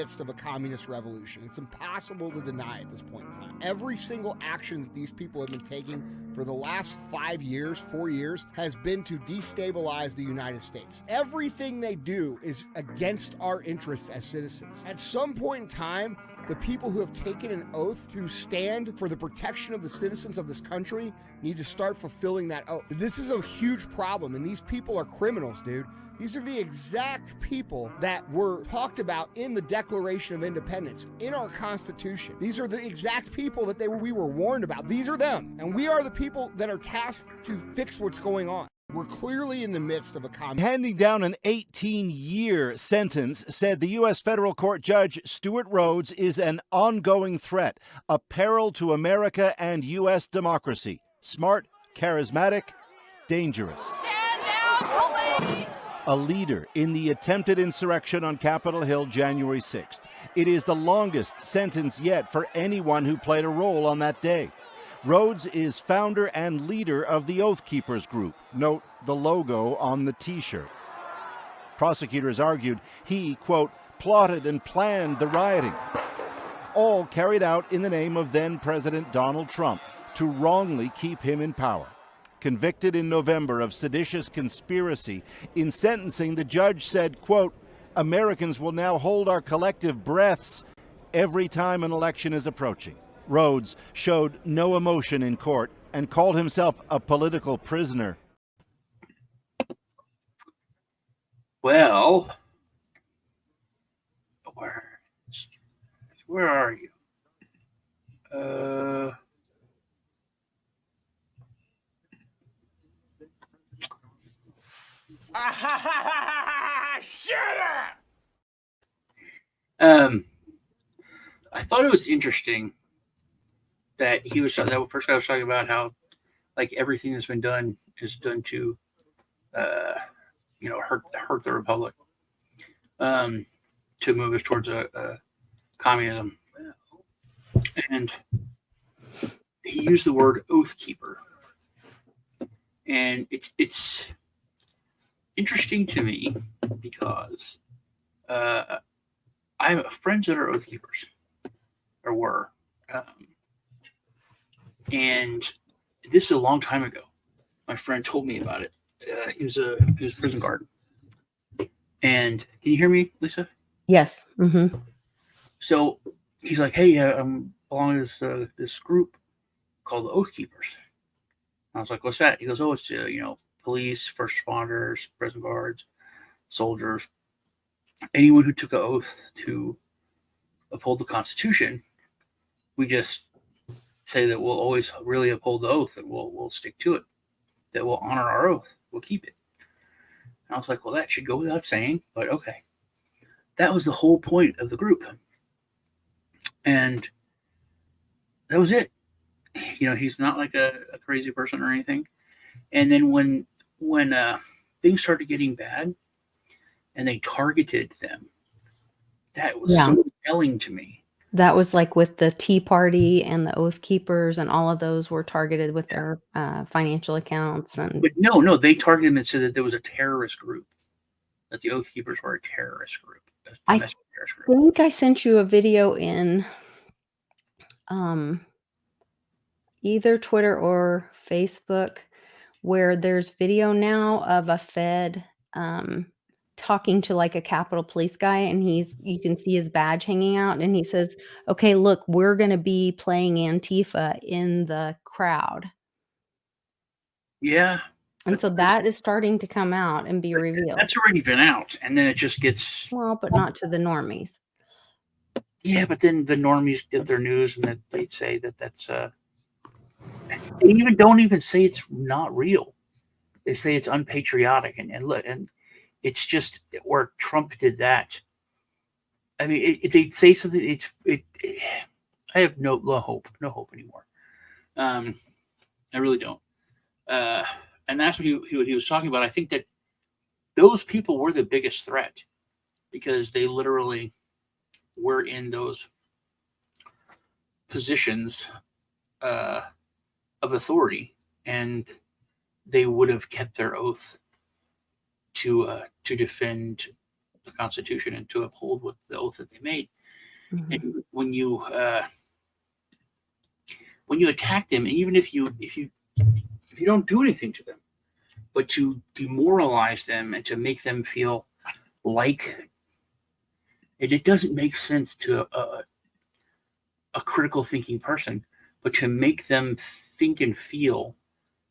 midst of a communist revolution. It's impossible to deny at this point in time. Every single action that these people have been taking for the last 5 years, 4 years, has been to destabilize the United States. Everything they do is against our interests as citizens. At some point in time, the people who have taken an oath to stand for the protection of the citizens of this country need to start fulfilling that oath. This is a huge problem, and these people are criminals, dude. These are the exact people that were talked about in the Declaration of Independence, in our Constitution. These are the exact people that we were warned about. These are them, and we are the people that are tasked to fix what's going on. We're clearly in the midst of a handing down an 18-year sentence, said the U.S. federal court judge Stuart Rhodes is an ongoing threat, a peril to America and U.S. democracy. Smart, charismatic, dangerous. Stand down, police! A leader in the attempted insurrection on Capitol Hill January 6th. It is the longest sentence yet for anyone who played a role on that day. Rhodes is founder and leader of the Oathkeepers group. Note the logo on the T-shirt. Prosecutors argued he, quote, plotted and planned the rioting, all carried out in the name of then-President Donald Trump to wrongly keep him in power. Convicted in November of seditious conspiracy, in sentencing, the judge said, quote, Americans will now hold our collective breaths every time an election is approaching. Rhodes showed no emotion in court and called himself a political prisoner. Well, where are you? Shut up! I thought it was interesting that that first guy was talking about how, like, everything that's been done is done to, hurt the republic, to move us towards a communism, and he used the word oathkeeper, and it's interesting to me because I have friends that are oathkeepers, or were. And this is a long time ago. My friend told me about it. He was a prison guard. And can you hear me, Lisa? Yes. Mm-hmm. So he's like, hey, I'm belonging to this group called the Oathkeepers. I was like, what's that? He goes, oh, it's, police, first responders, prison guards, soldiers, anyone who took an oath to uphold the Constitution. We just say that we'll always really uphold the oath and we'll stick to it, that we'll honor our oath, we'll keep it. And I was like, well, that should go without saying, but okay. That was the whole point of the group. And that was it. He's not like a crazy person or anything. And then when things started getting bad and they targeted them, that was so telling to me. That was like with the Tea Party and the Oathkeepers, and all of those were targeted with their financial accounts. But no, they targeted them and said that there was a terrorist group, that the Oathkeepers were a terrorist group. I think I sent you a video in either Twitter or Facebook where there's video now of a Fed talking to like a Capitol Police guy, and you can see his badge hanging out, and he says, okay, look, we're going to be playing Antifa in the crowd. Yeah. And so that is starting to come out and be revealed. That's already been out, and then it just gets... Well, but not to the normies. Yeah, but then the normies get their news, and that they say that's... They don't even say it's not real. They say it's unpatriotic, and it's just where Trump did that. I mean, they say something. I have no hope anymore. I really don't. And that's what he was talking about. I think that those people were the biggest threat because they literally were in those positions of authority, and they would have kept their oath to defend the Constitution and to uphold what the oath that they made. And when you attack them, and even if you don't do anything to them, but to demoralize them and to make them feel like it doesn't make sense to a critical thinking person, but to make them think and feel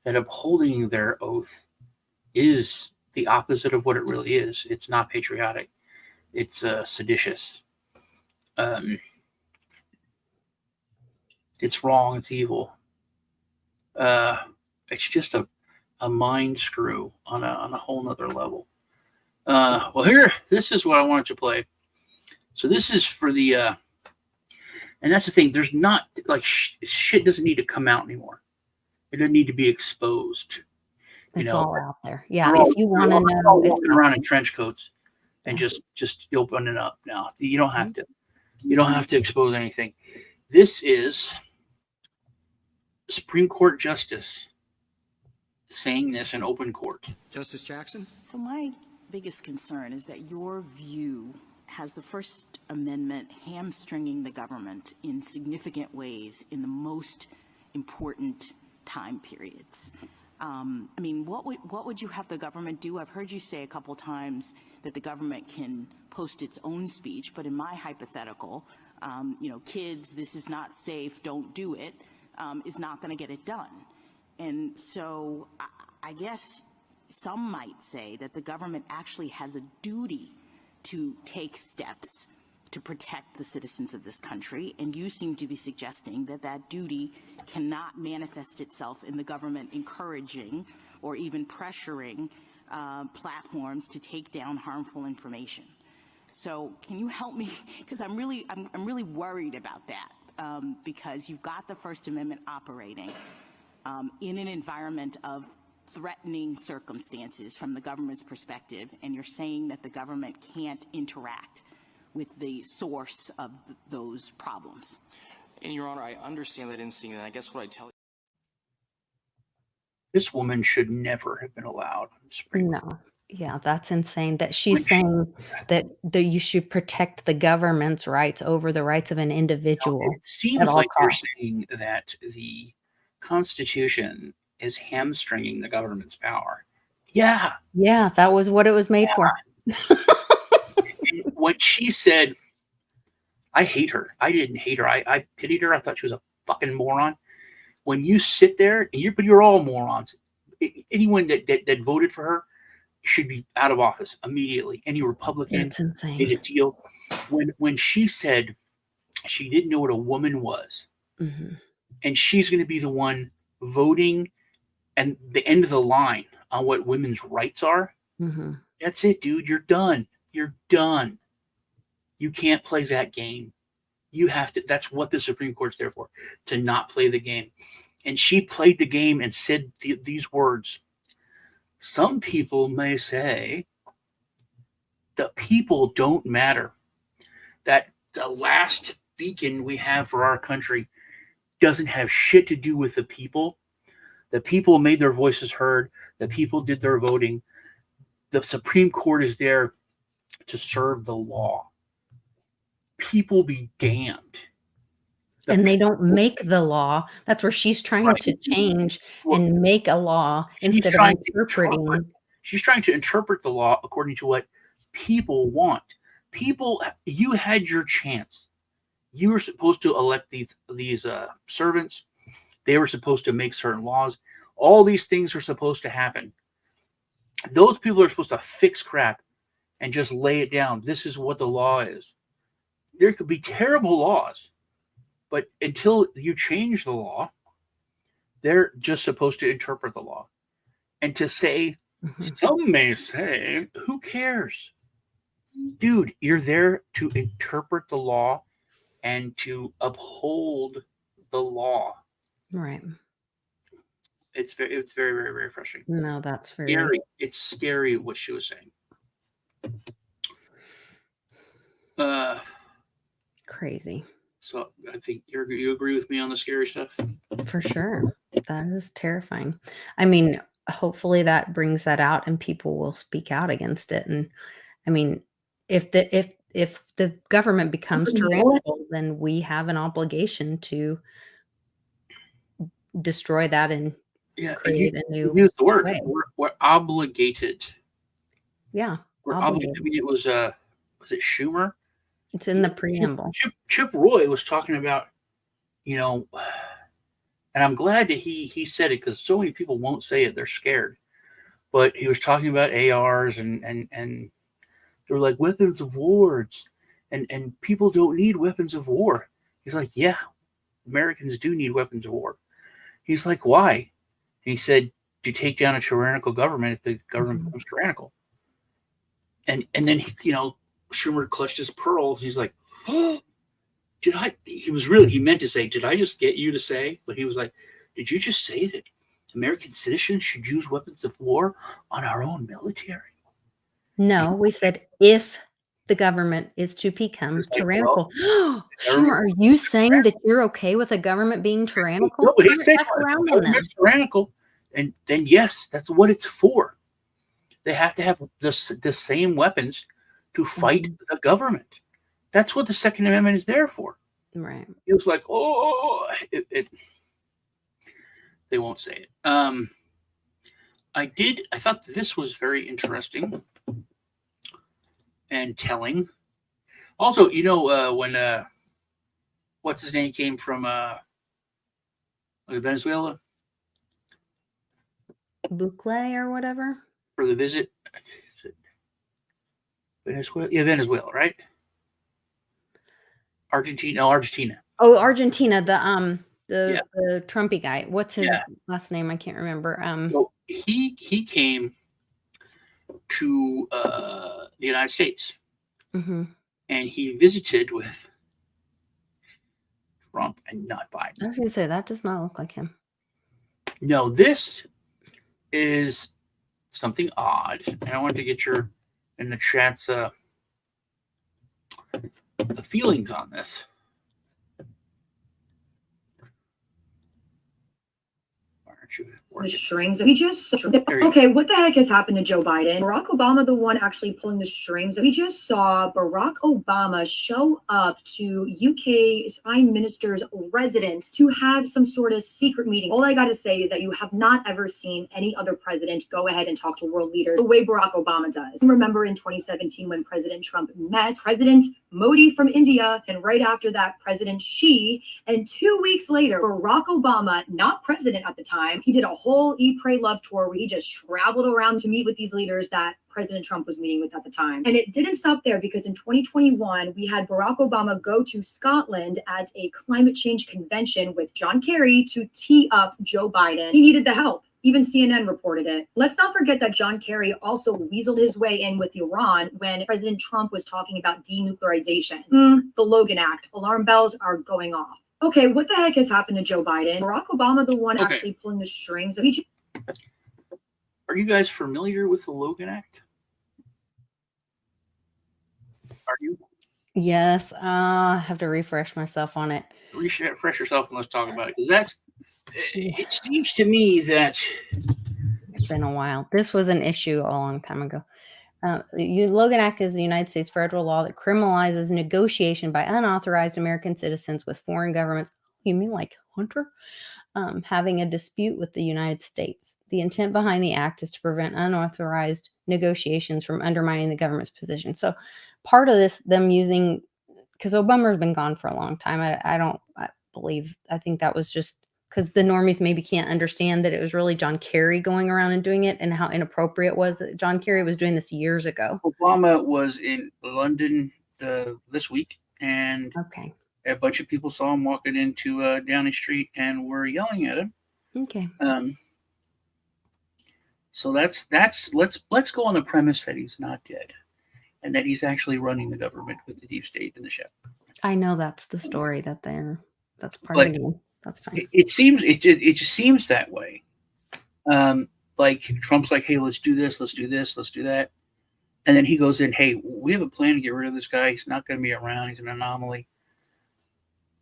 that upholding their oath is the opposite of what it really is. It's not patriotic. It's seditious. It's wrong. It's evil. It's just a mind screw on a whole nother level. Well, here, this is what I wanted to play. So this is for the, and that's the thing. There's not like shit doesn't need to come out anymore. It doesn't need to be exposed. It's all out there. Yeah, if you want to know, all walking around in trench coats and just open it up now. You don't have to. You don't have to expose anything. This is Supreme Court Justice saying this in open court. Justice Jackson? So my biggest concern is that your view has the First Amendment hamstringing the government in significant ways in the most important time periods. I mean, what would you have the government do? I've heard you say a couple times that the government can post its own speech, but in my hypothetical, kids, this is not safe, don't do it, is not going to get it done. And so I guess some might say that the government actually has a duty to take steps to protect the citizens of this country, and you seem to be suggesting that that duty cannot manifest itself in the government encouraging or even pressuring platforms to take down harmful information. So can you help me? Because I'm really worried about that, because you've got the First Amendment operating in an environment of threatening circumstances from the government's perspective, and you're saying that the government can't interact with the source of those problems. And Your Honor, I understand that instinct, and I guess what I tell you. This woman should never have been allowed on the Supreme Court. No. Yeah, that's insane that she's saying that you should protect the government's rights over the rights of an individual. It seems like you're saying that the Constitution is hamstringing the government's power. Yeah. Yeah, that was what it was made for. When she said, I hate her. I didn't hate her. I pitied her. I thought she was a fucking moron. When you sit there, but you're all morons. Anyone that voted for her should be out of office immediately. Any Republican did a deal. When she said she didn't know what a woman was, and she's going to be the one voting and the end of the line on what women's rights are, that's it, dude. You're done. You're done. You can't play that game. You have to. That's what the Supreme Court's there for, to not play the game. And she played the game and said these words. Some people may say the people don't matter, that the last beacon we have for our country doesn't have shit to do with the people. The people made their voices heard. The people did their voting. The Supreme Court is there to serve the law. People be damned. And they don't make the law. That's where she's trying to change and make a law instead of interpreting. She's trying to interpret the law according to what people want. People, you had your chance. You were supposed to elect these servants. They were supposed to make certain laws. All these things are supposed to happen. Those people are supposed to fix crap and just lay it down. This is what the law is. There could be terrible laws, but until you change the law, they're just supposed to interpret the law. And to say, some may say, who cares? Dude, you're there to interpret the law and to uphold the law. Right. It's very, very, very frustrating. No, that's very scary. It's scary what she was saying. Crazy. So I think you agree with me on the scary stuff? For sure. That is terrifying. I mean, hopefully that brings that out and people will speak out against it. And I mean, if if the government becomes tyrannical, then we have an obligation to destroy that and create a new use the word. way. We're obligated. Yeah, We're obligated. obligated. I mean, it was it Schumer? It's in the preamble. Chip Roy was talking about, you know, and I'm glad that he said it, because so many people won't say it. They're scared. But he was talking about ARs and they were like weapons of war, and people don't need weapons of war. He's like, yeah, Americans do need weapons of war. He's like, why? And he said, to take down a tyrannical government if the government becomes tyrannical. And then Schumer clutched his pearls. He's like, oh, he meant to say, did I just get you to say? But he was like, did you just say that American citizens should use weapons of war on our own military? No, we said if the government is to become tyrannical. Schumer, are you saying that you're okay with a government being tyrannical? No, but he said around on them. tyrannical, and then yes, that's what it's for. They have to have the same weapons to fight the government. That's what the Second Amendment is there for. Right. It was like, they won't say it. I thought this was very interesting and telling. Also, when what's his name came from Venezuela? Bukele or whatever? For the visit. Venezuela? Yeah, Venezuela, right? Argentina. Oh, Argentina, the Trumpy guy. What's his last name? I can't remember. So he came to the United States, and he visited with Trump and not Biden. I was going to say, that does not look like him. No, this is something odd, and I wanted to get your in the chat's the feelings on this. The strings. We just okay. What the heck has happened to Joe Biden? Barack Obama, the one actually pulling the strings. We just saw Barack Obama show up to UK's Prime Minister's residence to have some sort of secret meeting. All I got to say is that you have not ever seen any other president go ahead and talk to world leaders the way Barack Obama does. Remember in 2017 when President Trump met President Modi from India, and right after that, President Xi, and 2 weeks later, Barack Obama, not president at the time, he did a whole Eat, Pray, Love tour where he just traveled around to meet with these leaders that President Trump was meeting with at the time. And it didn't stop there, because in 2021, we had Barack Obama go to Scotland at a climate change convention with John Kerry to tee up Joe Biden. He needed the help. Even CNN reported it. Let's not forget that John Kerry also weaseled his way in with Iran when President Trump was talking about denuclearization. The Logan Act. Alarm bells are going off. Okay, what the heck has happened to Joe Biden? Barack Obama, the one actually pulling the strings. Are you guys familiar with the Logan Act? Are you? Yes, I have to refresh myself on it. Refresh yourself and let's talk about it, because it seems to me that it's been a while. This was an issue a long time ago. The Logan Act is the United States federal law that criminalizes negotiation by unauthorized American citizens with foreign governments. You mean like Hunter? Having a dispute with the United States. The intent behind the act is to prevent unauthorized negotiations from undermining the government's position. So part of this, them using, because Obama's been gone for a long time. I think that was just because the normies maybe can't understand that it was really John Kerry going around and doing it, and how inappropriate it was. John Kerry was doing this years ago. Obama was in London this week, and a bunch of people saw him walking into Downing Street and were yelling at him. Okay. So let's go on the premise that he's not dead, and that he's actually running the government with the deep state and the ship. I know that's the story that's part of the game. That's fine. It just seems that way. Like Trump's like, hey, let's do this, let's do this, let's do that. And then he goes in, hey, we have a plan to get rid of this guy. He's not going to be around. He's an anomaly.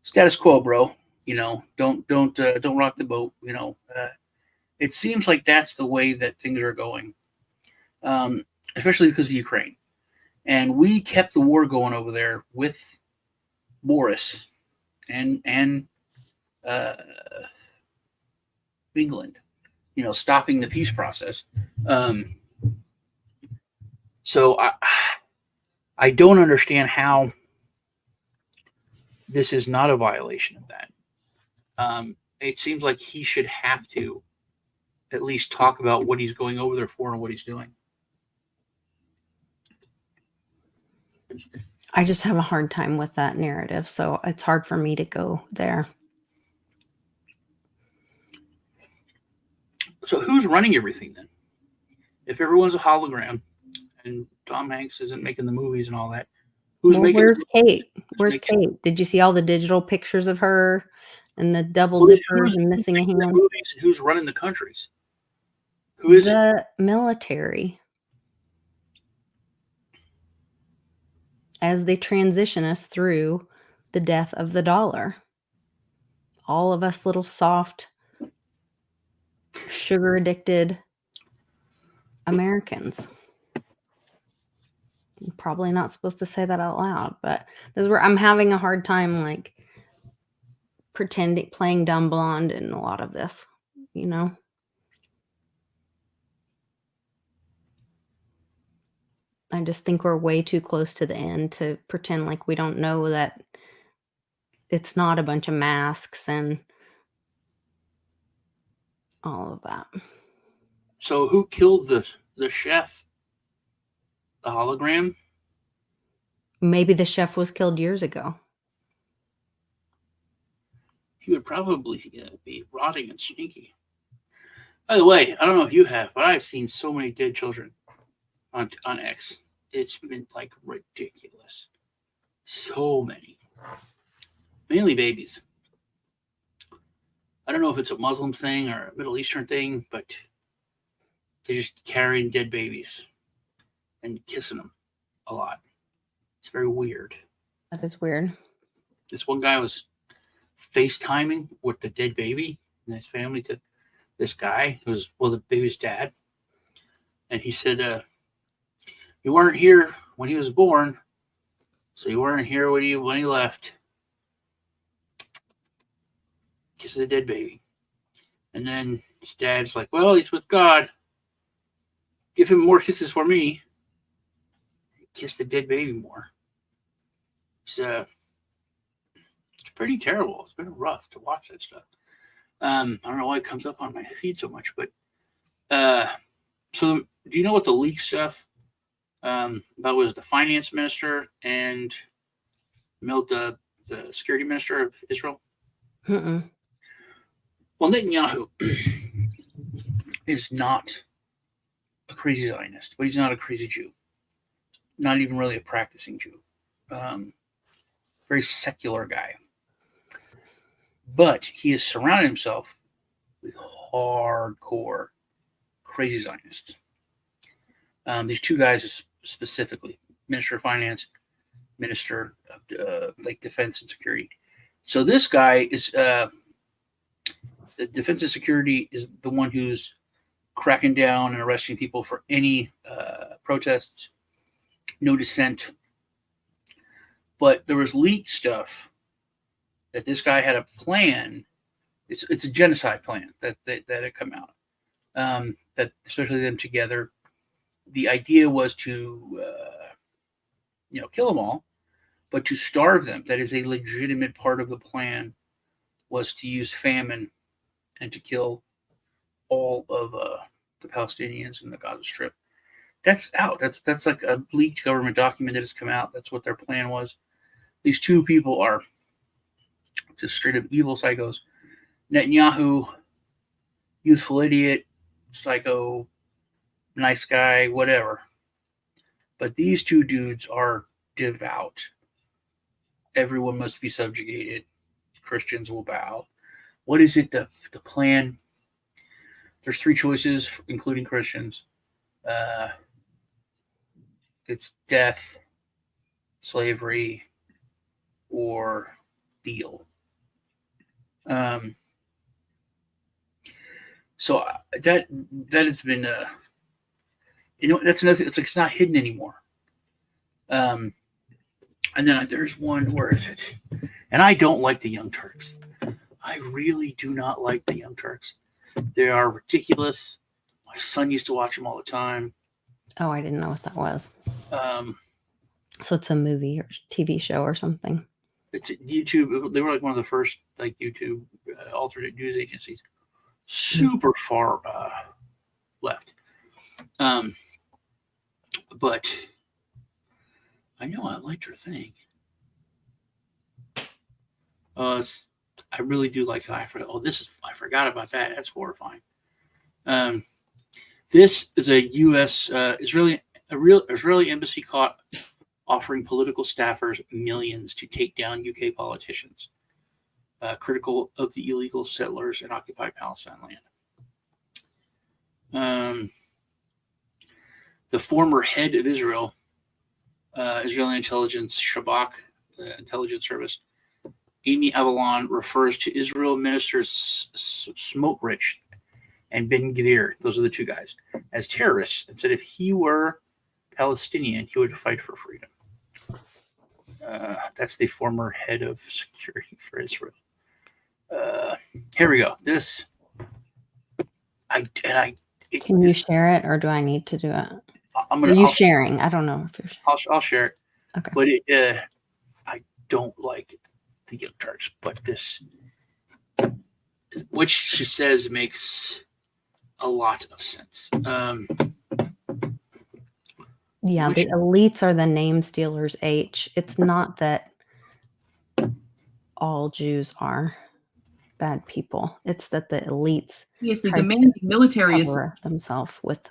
Status quo, bro. Don't rock the boat. It seems like that's the way that things are going, especially because of Ukraine. And we kept the war going over there with Boris and England, stopping the peace process. So I don't understand how this is not a violation of that. It seems like he should have to at least talk about what he's going over there for and what he's doing. I just have a hard time with that narrative, so it's hard for me to go there. So who's running everything then? If everyone's a hologram and Tom Hanks isn't making the movies and all that, where's Kate? Where's Kate? Did you see all the digital pictures of her and the double zippers and missing a hand? Movies, who's running the countries? Who is the military? As they transition us through the death of the dollar. All of us little soft, sugar-addicted Americans. I'm probably not supposed to say that out loud, but this is where I'm having a hard time, like, playing dumb blonde in a lot of this, I just think we're way too close to the end to pretend like we don't know that it's not a bunch of masks and all of that. So who killed the chef? The hologram? Maybe the chef was killed years ago. He would probably be rotting and stinky. By the way, I don't know if you have, but I've seen so many dead children on X. It's been like ridiculous. So many. Mainly babies. I don't know if it's a Muslim thing or a Middle Eastern thing, but they're just carrying dead babies and kissing them a lot. It's very weird. That is weird. This one guy was FaceTiming with the dead baby and his family to this guy who was, the baby's dad. And he said, you weren't here when he was born, so you weren't here when he left. Kiss the dead baby. And then his dad's like, well, he's with God. Give him more kisses for me. Kiss the dead baby more. It's pretty terrible. It's been rough to watch that stuff. I don't know why it comes up on my feed so much, but so do you know what the leak stuff about was the finance minister and the security minister of Israel? Mm-mm. Well, Netanyahu is not a crazy Zionist, but he's not a crazy Jew. Not even really a practicing Jew. Very secular guy. But he has surrounded himself with hardcore crazy Zionists. These two guys specifically, Minister of Finance, Minister of Defense and Security. So this guy is the Defense and Security is the one who's cracking down and arresting people for any protests, no dissent. But there was leaked stuff that this guy had a plan. It's a genocide plan that had come out. That especially them together. The idea was to kill them all, but to starve them. That is a legitimate part of the plan. Was to use famine and to kill all of the Palestinians in the Gaza Strip. That's out. That's like a leaked government document that has come out. That's what their plan was. These two people are just straight up evil psychos. Netanyahu, youthful idiot, psycho, nice guy, whatever. But these two dudes are devout. Everyone must be subjugated. Christians will bow. What is it, the plan? There's three choices, including Christians. It's death, slavery, or deal. So that has been, that's another thing. It's like it's not hidden anymore. And then there's one, where is it? And I don't like the Young Turks. I really do not like the Young Turks. They are ridiculous. My son used to watch them all the time. Oh, I didn't know what that was. So it's a movie or TV show or something. It's YouTube. They were like one of the first like YouTube alternate news agencies. Super far left. But I know I liked her thing. I really do like that. I forgot about that. That's horrifying. This is a U.S. Israeli embassy caught offering political staffers millions to take down UK politicians, critical of the illegal settlers in occupied Palestine land. The former head of Israeli intelligence, Shabak intelligence service, Amy Avalon, refers to Israel ministers Smotrich and Ben Gvir, those are the two guys, as terrorists, and said if he were Palestinian, he would fight for freedom. That's the former head of security for Israel. Here we go. Can you share it, or do I need to do it? I'll sharing? I don't know if you're sharing. I'll share it. Okay. But I don't like the Young Turks, but which she says makes a lot of sense. Yeah, the elites are the name stealers, H. It's not that all Jews are bad people. It's that the elites demanding military cover themselves with.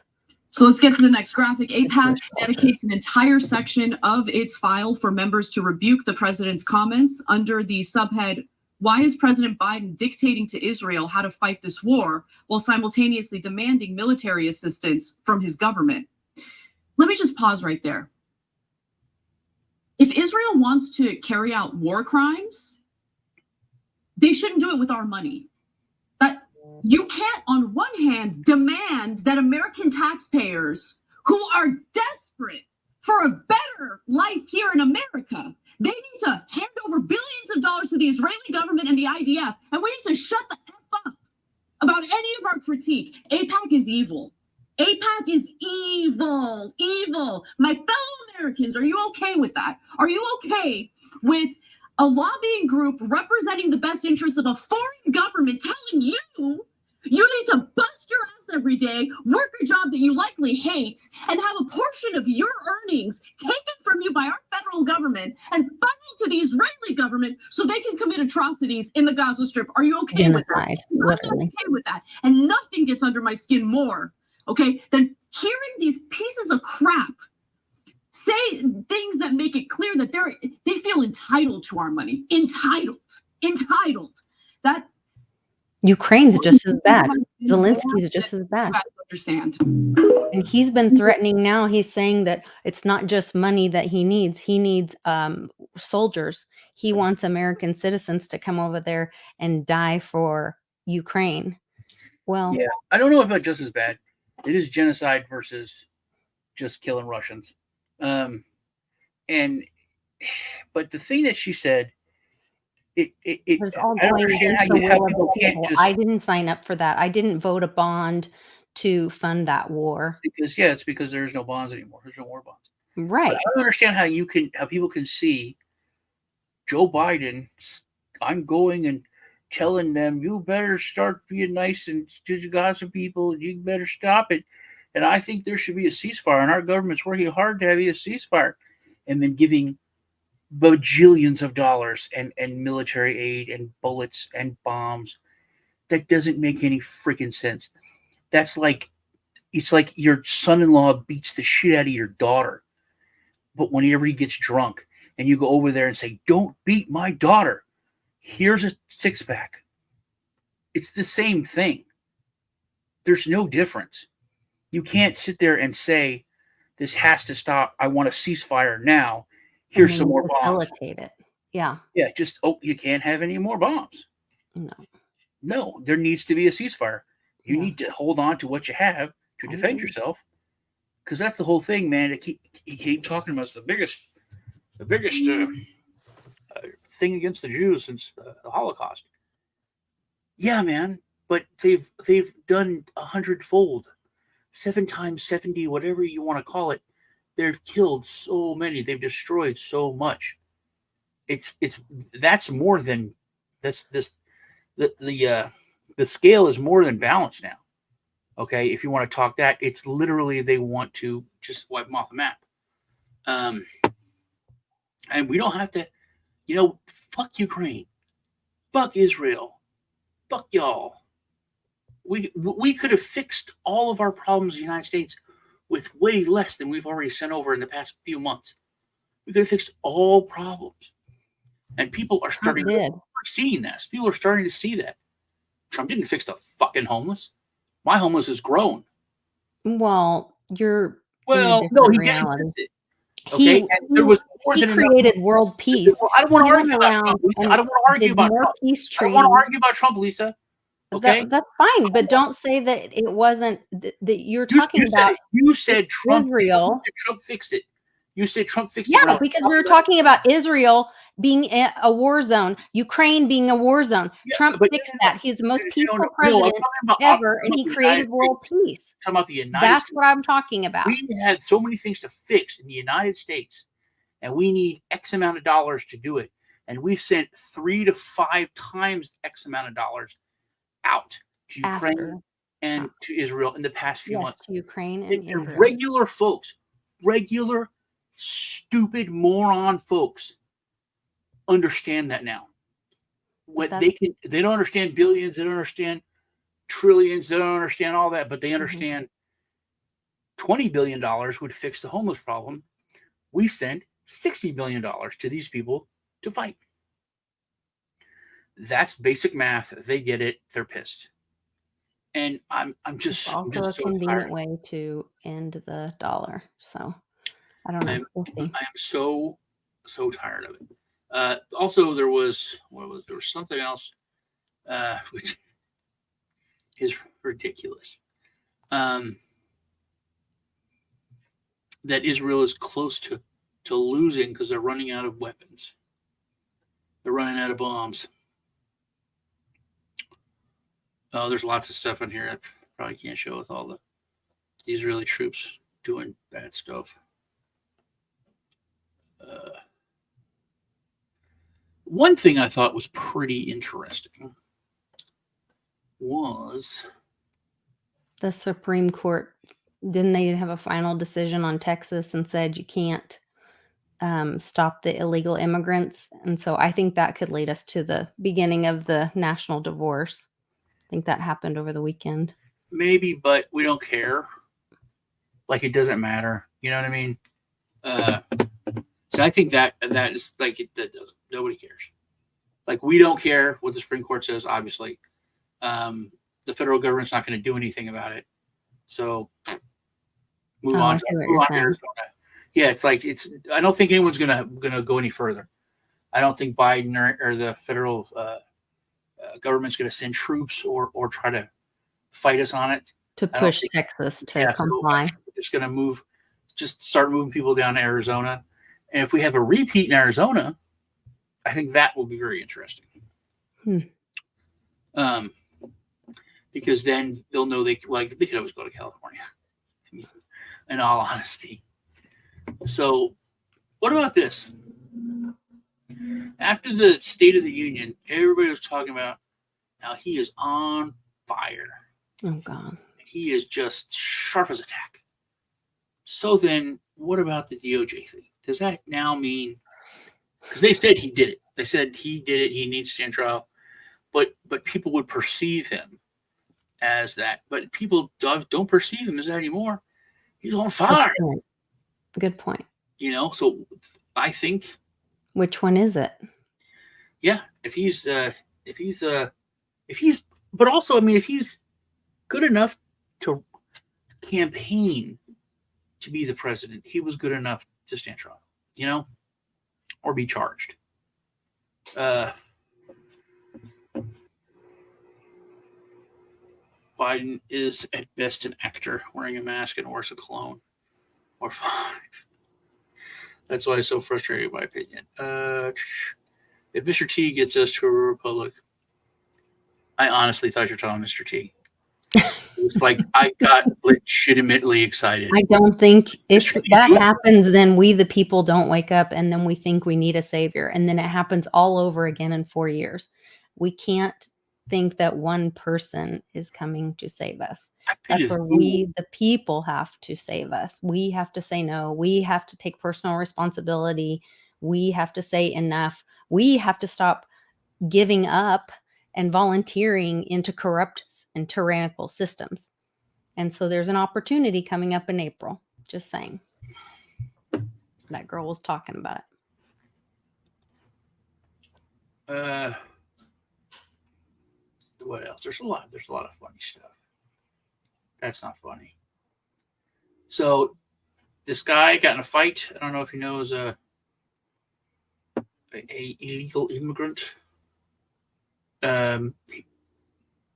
So let's get to the next graphic. AIPAC dedicates an entire section of its file for members to rebuke the president's comments under the subhead, "Why is President Biden dictating to Israel how to fight this war while simultaneously demanding military assistance from his government?" Let me just pause right there. If Israel wants to carry out war crimes, they shouldn't do it with our money. You can't, on one hand, demand that American taxpayers who are desperate for a better life here in America, they need to hand over billions of dollars to the Israeli government and the IDF, and we need to shut the F up about any of our critique. AIPAC is evil. AIPAC is evil, evil. My fellow Americans, are you okay with that? Are you okay with a lobbying group representing the best interests of a foreign government telling you you need to bust your ass every day, work a job that you likely hate, and have a portion of your earnings taken from you by our federal government and funneled to the Israeli government so they can commit atrocities in the Gaza Strip? Are you okay with that? I'm okay with that. And nothing gets under my skin more, okay, than hearing these pieces of crap say things that make it clear that they feel entitled to our money. Entitled. That Ukraine's just as bad. Zelensky's just as bad. Understand. And he's been threatening now. He's saying that it's not just money that he needs. He needs soldiers. He wants American citizens to come over there and die for Ukraine. Well, yeah, I don't know about just as bad. It is genocide versus just killing Russians. But the thing that she said, it's all going against the will of the people. I didn't sign up for that. I didn't vote a bond to fund that war. It's because there's no bonds anymore. There's no war bonds. Right. But I don't understand how people can see Joe Biden. I'm going and telling them, you better start being nice and to the Gaza people. You better stop it. And I think there should be a ceasefire. And our government's working hard to have a ceasefire. And then giving bajillions of dollars and military aid and bullets and bombs. That doesn't make any freaking sense. It's like your son-in-law beats the shit out of your daughter. But whenever he gets drunk and you go over there and say, don't beat my daughter, here's a six-pack. It's the same thing. There's no difference. You can't sit there and say, this has to stop. I want a ceasefire now. Here's some more bombs. Facilitate it. Yeah. Yeah, you can't have any more bombs. No, there needs to be a ceasefire. You need to hold on to what you have to defend yourself. because that's the whole thing, man. He keep talking about the biggest thing against the Jews since the Holocaust. Yeah, man, but they've done 100-fold, 7 times 70, whatever you want to call it. They've killed so many. They've destroyed so much. That's more than the scale is more than balanced now. Okay, if you want to talk that, it's literally they want to just wipe them off the map. And we don't have to, fuck Ukraine, fuck Israel, fuck y'all. We could have fixed all of our problems in the United States with way less than we've already sent over in the past few months. We could have fixed all problems. And people are starting to seeing this. People are starting to see that. Trump didn't fix the fucking homeless. My homeless has grown. Well, you're no, he didn't. Okay, there was more than created world peace. I don't want to argue about Trump, Lisa. I don't want to argue about Trump. I don't want to argue about Trump, Lisa. Okay, that's fine, but don't say that it wasn't that you're talking about. You said Trump. Israel. Trump fixed it. You said Trump fixed it. Yeah, because we were talking about Israel being a war zone, Ukraine being a war zone. Yeah, Trump fixed that. He's the most peaceful president ever, and he created world peace. Talking about the United States. That's what I'm talking about. We had so many things to fix in the United States, and we need X amount of dollars to do it. And we've sent 3 to 5 times X amount of dollars out to Ukraine and to Israel in the past few months. To Ukraine and Israel. Regular folks, stupid moron folks understand that now. They don't understand billions, they don't understand trillions, they don't understand all that, but they understand $20 billion would fix the homeless problem. We send $60 billion to these people to fight. That's basic math. They get it. They're pissed. And I'm just it's also a convenient way to end the dollar. So I don't know. I am so tired of it. Also, there was something else, which is ridiculous. That Israel is close to losing because they're running out of weapons. They're running out of bombs. Oh, there's lots of stuff in here I probably can't show with all the Israeli troops doing bad stuff. One thing I thought was pretty interesting was the Supreme Court. Didn't they have a final decision on Texas and said you can't stop the illegal immigrants? And so I think that could lead us to the beginning of the national divorce. I think that happened over the weekend. Maybe, but we don't care. Like, it doesn't matter. You know what I mean? So I think that is like that doesn't. Nobody cares. Like, we don't care what the Supreme Court says. Obviously, the federal government's not going to do anything about it. So move on. Move on to Arizona. Yeah, it's like I don't think anyone's gonna go any further. I don't think Biden or the federal government's going to send troops or try to fight us on it. To push Texas to comply. So we're just going to start moving people down to Arizona. And if we have a repeat in Arizona, I think that will be very interesting. Because then they'll know they could always go to California, in all honesty. So what about this? After the State of the Union, everybody was talking about how he is on fire. Oh, God. He is just sharp as a tack. So then, what about the DOJ thing? Does that now mean... Because they said he did it. They said he did it. He needs to stand trial. But people would perceive him as that. But people don't perceive him as that anymore. He's on fire. Good point. So I think... Which one is it? Yeah, if he's but also, I mean, if he's good enough to campaign to be the president, he was good enough to stand trial, or be charged. Biden is at best an actor wearing a mask and wears a cologne. or 5. That's why it's so frustrating, in my opinion. If Mr. T gets us to a republic, I honestly thought you were talking Mr. T. It was like I got legitimately excited. I don't think if that happens, then we, the people, don't wake up and then we think we need a savior. And then it happens all over again in 4 years. We can't think that one person is coming to save us. That's where we, the people, have to save us. We have to say no. We have to take personal responsibility. We have to say enough. We have to stop giving up and volunteering into corrupt and tyrannical systems. And so there's an opportunity coming up in April. Just saying. That girl was talking about it. What else? There's a lot of funny stuff. That's not funny. So this guy got in a fight. I don't know if he knows a illegal immigrant.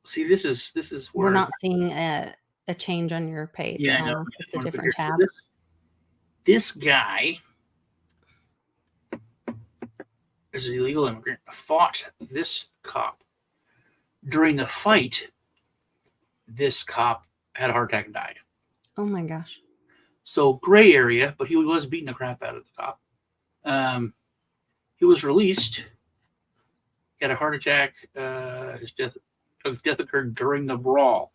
See, this is where we're not seeing a change on your page. Yeah, no, it's a different tab. This guy is an illegal immigrant. Fought this cop. During the fight, this cop had a heart attack and died. Oh my gosh. So gray area, but he was beating the crap out of the cop. He was released. He had a heart attack. His death occurred during the brawl.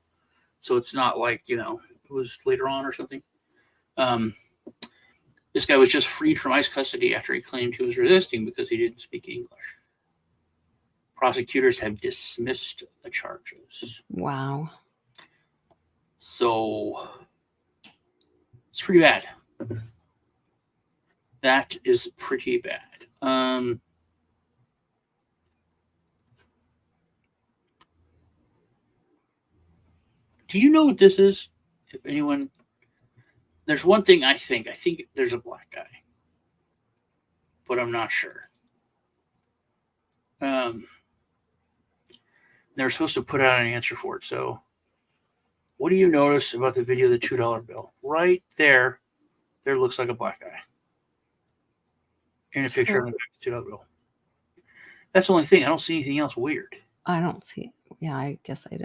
So it's not like, it was later on or something. This guy was just freed from ICE custody after he claimed he was resisting because he didn't speak English. Prosecutors have dismissed the charges. Wow. So it's pretty bad. That is pretty bad. Do you know what this is? If anyone, there's one thing I think there's a black guy, but I'm not sure. They're supposed to put out an answer for it. So what do you notice about the video of the $2 bill? Right there looks like a black guy in a picture of the $2 bill. That's the only thing. I don't see anything else weird. I don't see it. Yeah, I guess I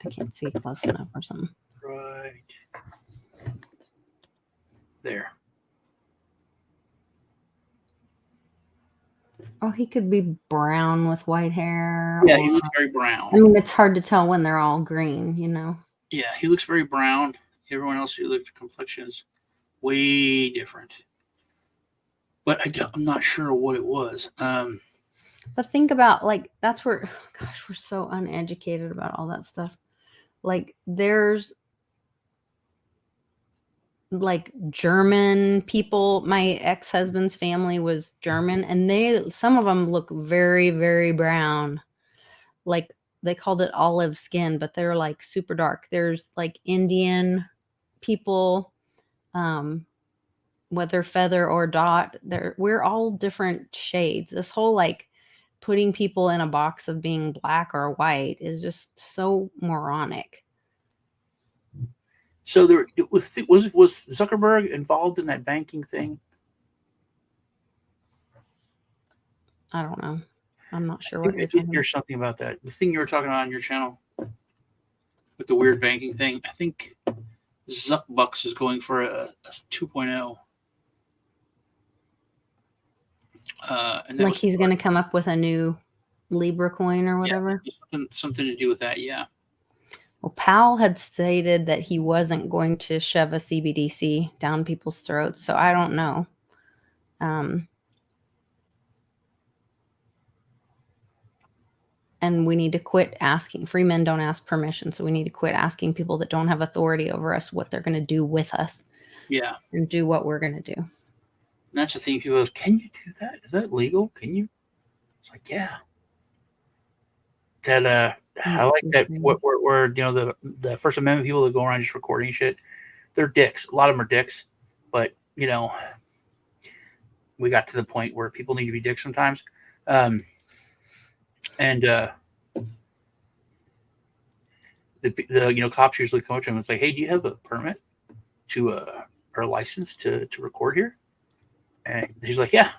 can't see close enough or something. Right there. Oh, he could be brown with white hair. Yeah, he looks very brown. I mean, it's hard to tell when they're all green, Yeah, he looks very brown. Everyone else who looks, the complexion is way different. But I'm not sure what it was. But think about, that's where, gosh, we're so uneducated about all that stuff. There's German people. My ex-husband's family was German, and some of them look very, very brown. They called it olive skin, but they're super dark. There's Indian people, whether feather or dot, we're all different shades. This whole putting people in a box of being black or white is just so moronic. So was Zuckerberg involved in that banking thing? I don't know. I'm not sure what I did hear something about that. The thing you were talking about on your channel with the weird banking thing. I think Zuckbucks is going for a 2.0. And he's going to come up with a new Libra coin or whatever. Yeah, something to do with that. Yeah. Well, Powell had stated that he wasn't going to shove a CBDC down people's throats. So I don't know. And we need to quit asking. Free men don't ask permission. So we need to quit asking people that don't have authority over us what they're going to do with us. Yeah. And do what we're going to do. And that's the thing. People go, can you do that? Is that legal? Can you? It's like, yeah. That I like that. Where the First Amendment people that go around just recording shit, they're dicks. A lot of them are dicks, but we got to the point where people need to be dicks sometimes. The cops usually come up to them and say, "Hey, do you have a permit to or a license to record here? And he's like, yeah.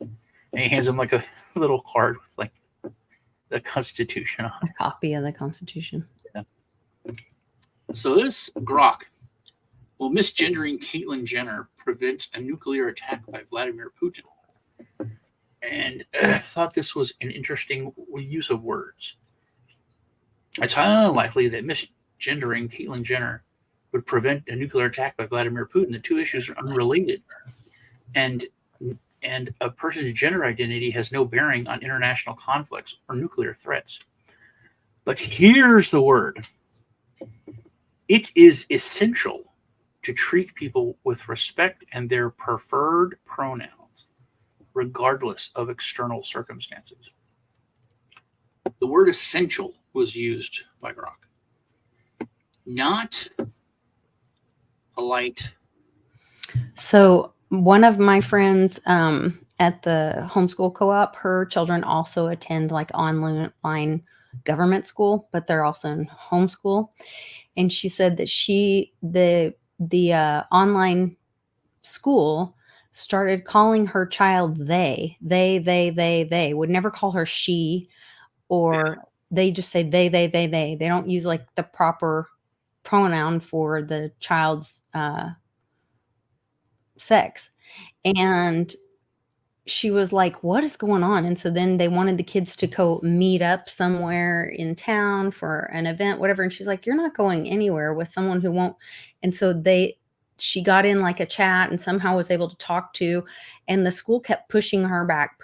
And he hands him like a little card with like the Constitution on it. A copy of the Constitution. Yeah. So this Grok will misgendering Caitlyn Jenner prevent a nuclear attack by Vladimir Putin. And I thought this was an interesting use of words. It's highly unlikely that misgendering Caitlyn Jenner would prevent a nuclear attack by Vladimir Putin. The two issues are unrelated. And a person's gender identity has no bearing on international conflicts or nuclear threats. But here's the word. It is essential to treat people with respect and their preferred pronouns, regardless of external circumstances. The word essential was used by Grok. Not polite. So one of my friends at the homeschool co-op, her children also attend like online government school, but they're also in homeschool. And she said that the online school started calling her child they would never call her she, or they just say they. They don't use like the proper pronoun for the child's sex. And she was like, what is going on? And so then they wanted the kids to go meet up somewhere in town for an event, whatever. And she's like, you're not going anywhere with someone who won't. And so she got in like a chat and somehow was able to talk to, and the school kept pushing her back.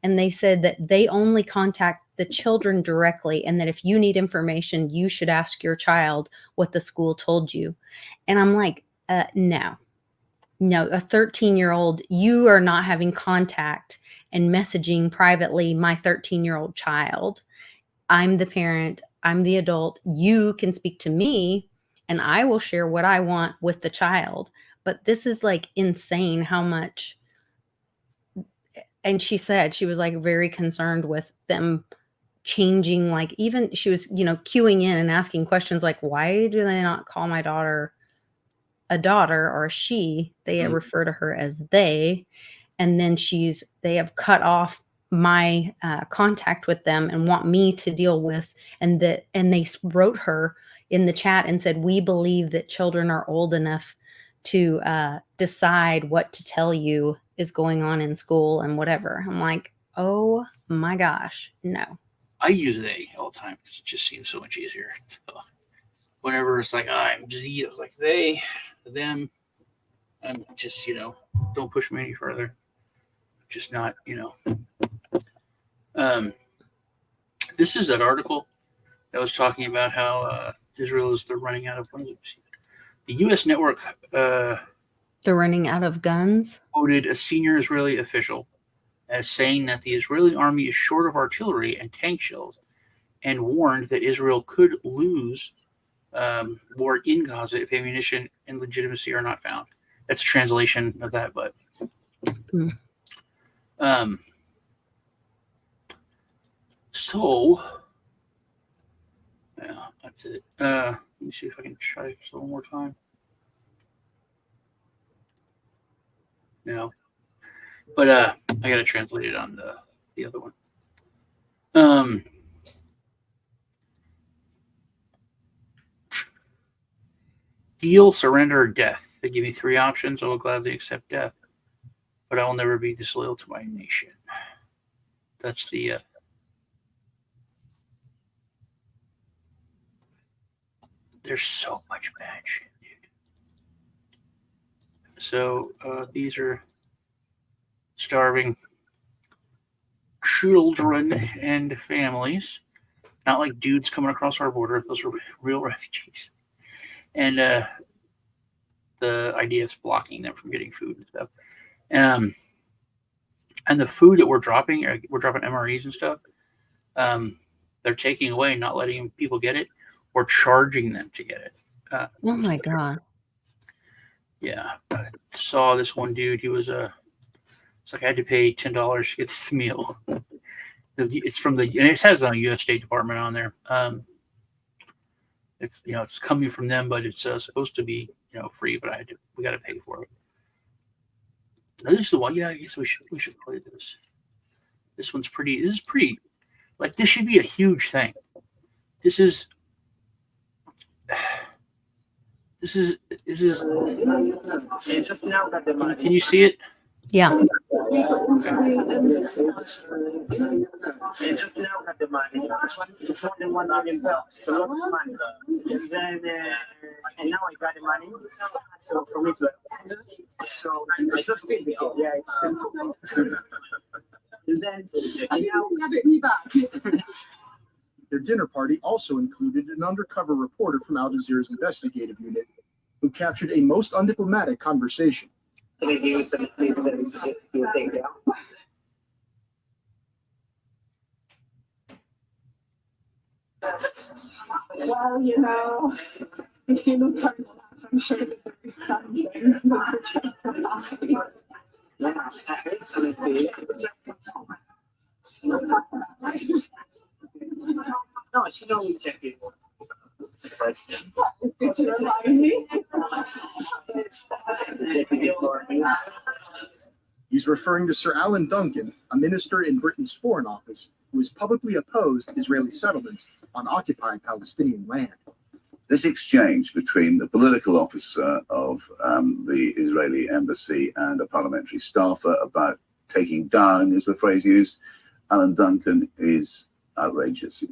And they said that they only contact the children directly, and that if you need information, you should ask your child what the school told you. And I'm like, no, a 13-year-old, you are not having contact and messaging privately my 13-year-old child. I'm the parent. I'm the adult. You can speak to me and I will share what I want with the child. But this is like insane how much. And she said she was like very concerned with them changing, like even she was, queuing in and asking questions like, why do they not call my daughter a daughter or a she? They refer to her as they. And then they have cut off my contact with them and want me to deal with. And they wrote her in the chat and said, we believe that children are old enough to decide what to tell you is going on in school and whatever. I'm like, oh my gosh, no. I use they all the time because it just seems so much easier. So whenever it's like, I'm Z, I was like they, them. I'm just, don't push me any further. Just not, This is that article that was talking about how Israel they're running out of guns. The U.S. network. They're running out of guns? Quoted a senior Israeli official as saying that the Israeli army is short of artillery and tank shells, and warned that Israel could lose war in Gaza if ammunition and legitimacy are not found. That's a translation of that, but so yeah, that's it. Let me see if I can try this a little more time. No, but I got to translate it on the other one. Deal, surrender, or death. They give me 3 options. I will gladly accept death, but I will never be disloyal to my nation. That's the there's so much bad shit, dude. So these are starving children and families, not like dudes coming across our border. Those are real refugees. And the idea is blocking them from getting food and stuff. And the food that we're dropping MREs and stuff, they're taking away, not letting people get it, or charging them to get it. Oh my God. Yeah. I saw this one dude. He was it's like I had to pay $10 to get this meal. It's from and it has a U.S. State Department on there. It's it's coming from them, but it's supposed to be free, but we got to pay for it. Now, this is the one. Yeah, I guess we should play this. This one's pretty. This is pretty. Like, this should be a huge thing. This is. Can you see it? Yeah. They just now got the money. It's more than $1 million. It's a lot of money. And now I got the money. So for me to it's not physical. Yeah, it's simple. And then get me back. Their dinner party also included an undercover reporter from Al Jazeera's investigative unit who captured a most undiplomatic conversation. Well, if you look hard enough, I'm sure that there is something. No, she don't check it. It's remind me. He's referring to Sir Alan Duncan, a minister in Britain's Foreign Office, who has publicly opposed Israeli settlements on occupied Palestinian land. This exchange between the political officer of the Israeli embassy and a parliamentary staffer about taking down, is the phrase used, Alan Duncan, is outrageous.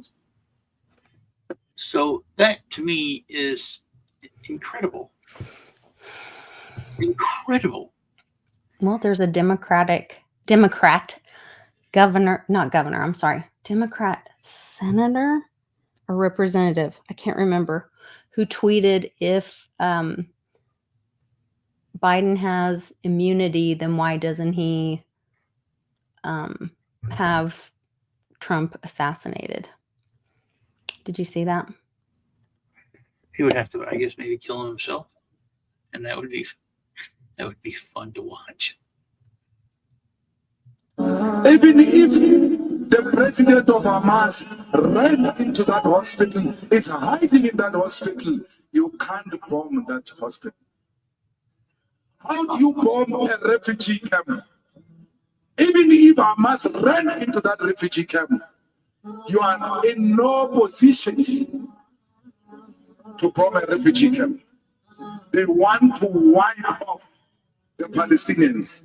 So that, to me, is incredible. Incredible. Well, there's a Democrat senator or representative, I can't remember, who tweeted, if Biden has immunity, then why doesn't he have Trump assassinated? Did you see that? He would have to, I guess, maybe kill himself, and that would be fun to watch. Even if the president of Hamas ran into that hospital, is hiding in that hospital, you can't bomb that hospital. How do you bomb a refugee camp? Even if Hamas ran into that refugee camp, you are in no position to bomb a refugee camp. They want to wipe off the Palestinians.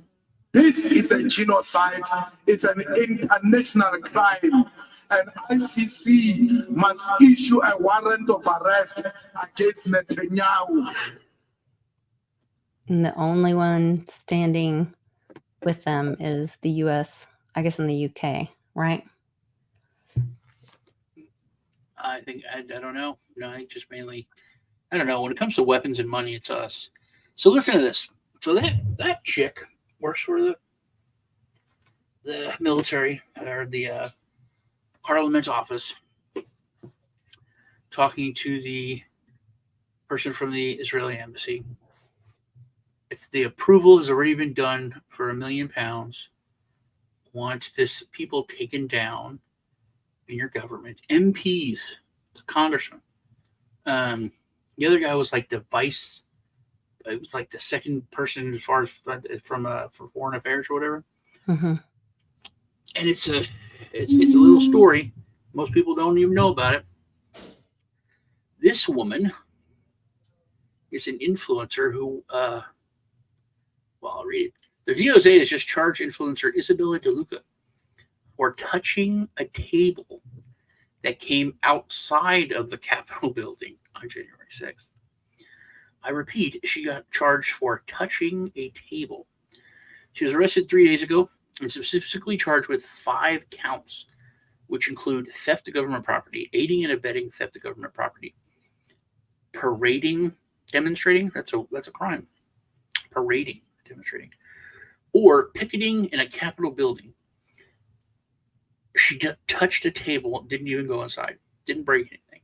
This is a genocide. It's an international crime. And ICC must issue a warrant of arrest against Netanyahu. And the only one standing with them is the U.S., I guess in the UK, right? I think, I don't know. No, I think just mainly, I don't know. When it comes to weapons and money, it's us. So listen to this. So that chick works for the military, or the Parliament office, talking to the person from the Israeli embassy. If the approval has already been done for £1 million, want this people taken down in your government, MPs, the congressman. The other guy was like the vice. It was like the second person as far as for foreign affairs or whatever. Mm-hmm. And it's a little story. Most people don't even know about it. This woman is an influencer who, well, I'll read it. The DOJ has just charged influencer Isabella DeLuca for touching a table that came outside of the Capitol building on January 6th. I repeat, she got charged for touching a table. She was arrested 3 days ago and specifically charged with 5 counts, which include theft of government property, aiding and abetting theft of government property, parading, demonstrating, that's a crime, parading, demonstrating, or picketing in a Capitol building. She just touched a table, didn't even go inside, didn't break anything.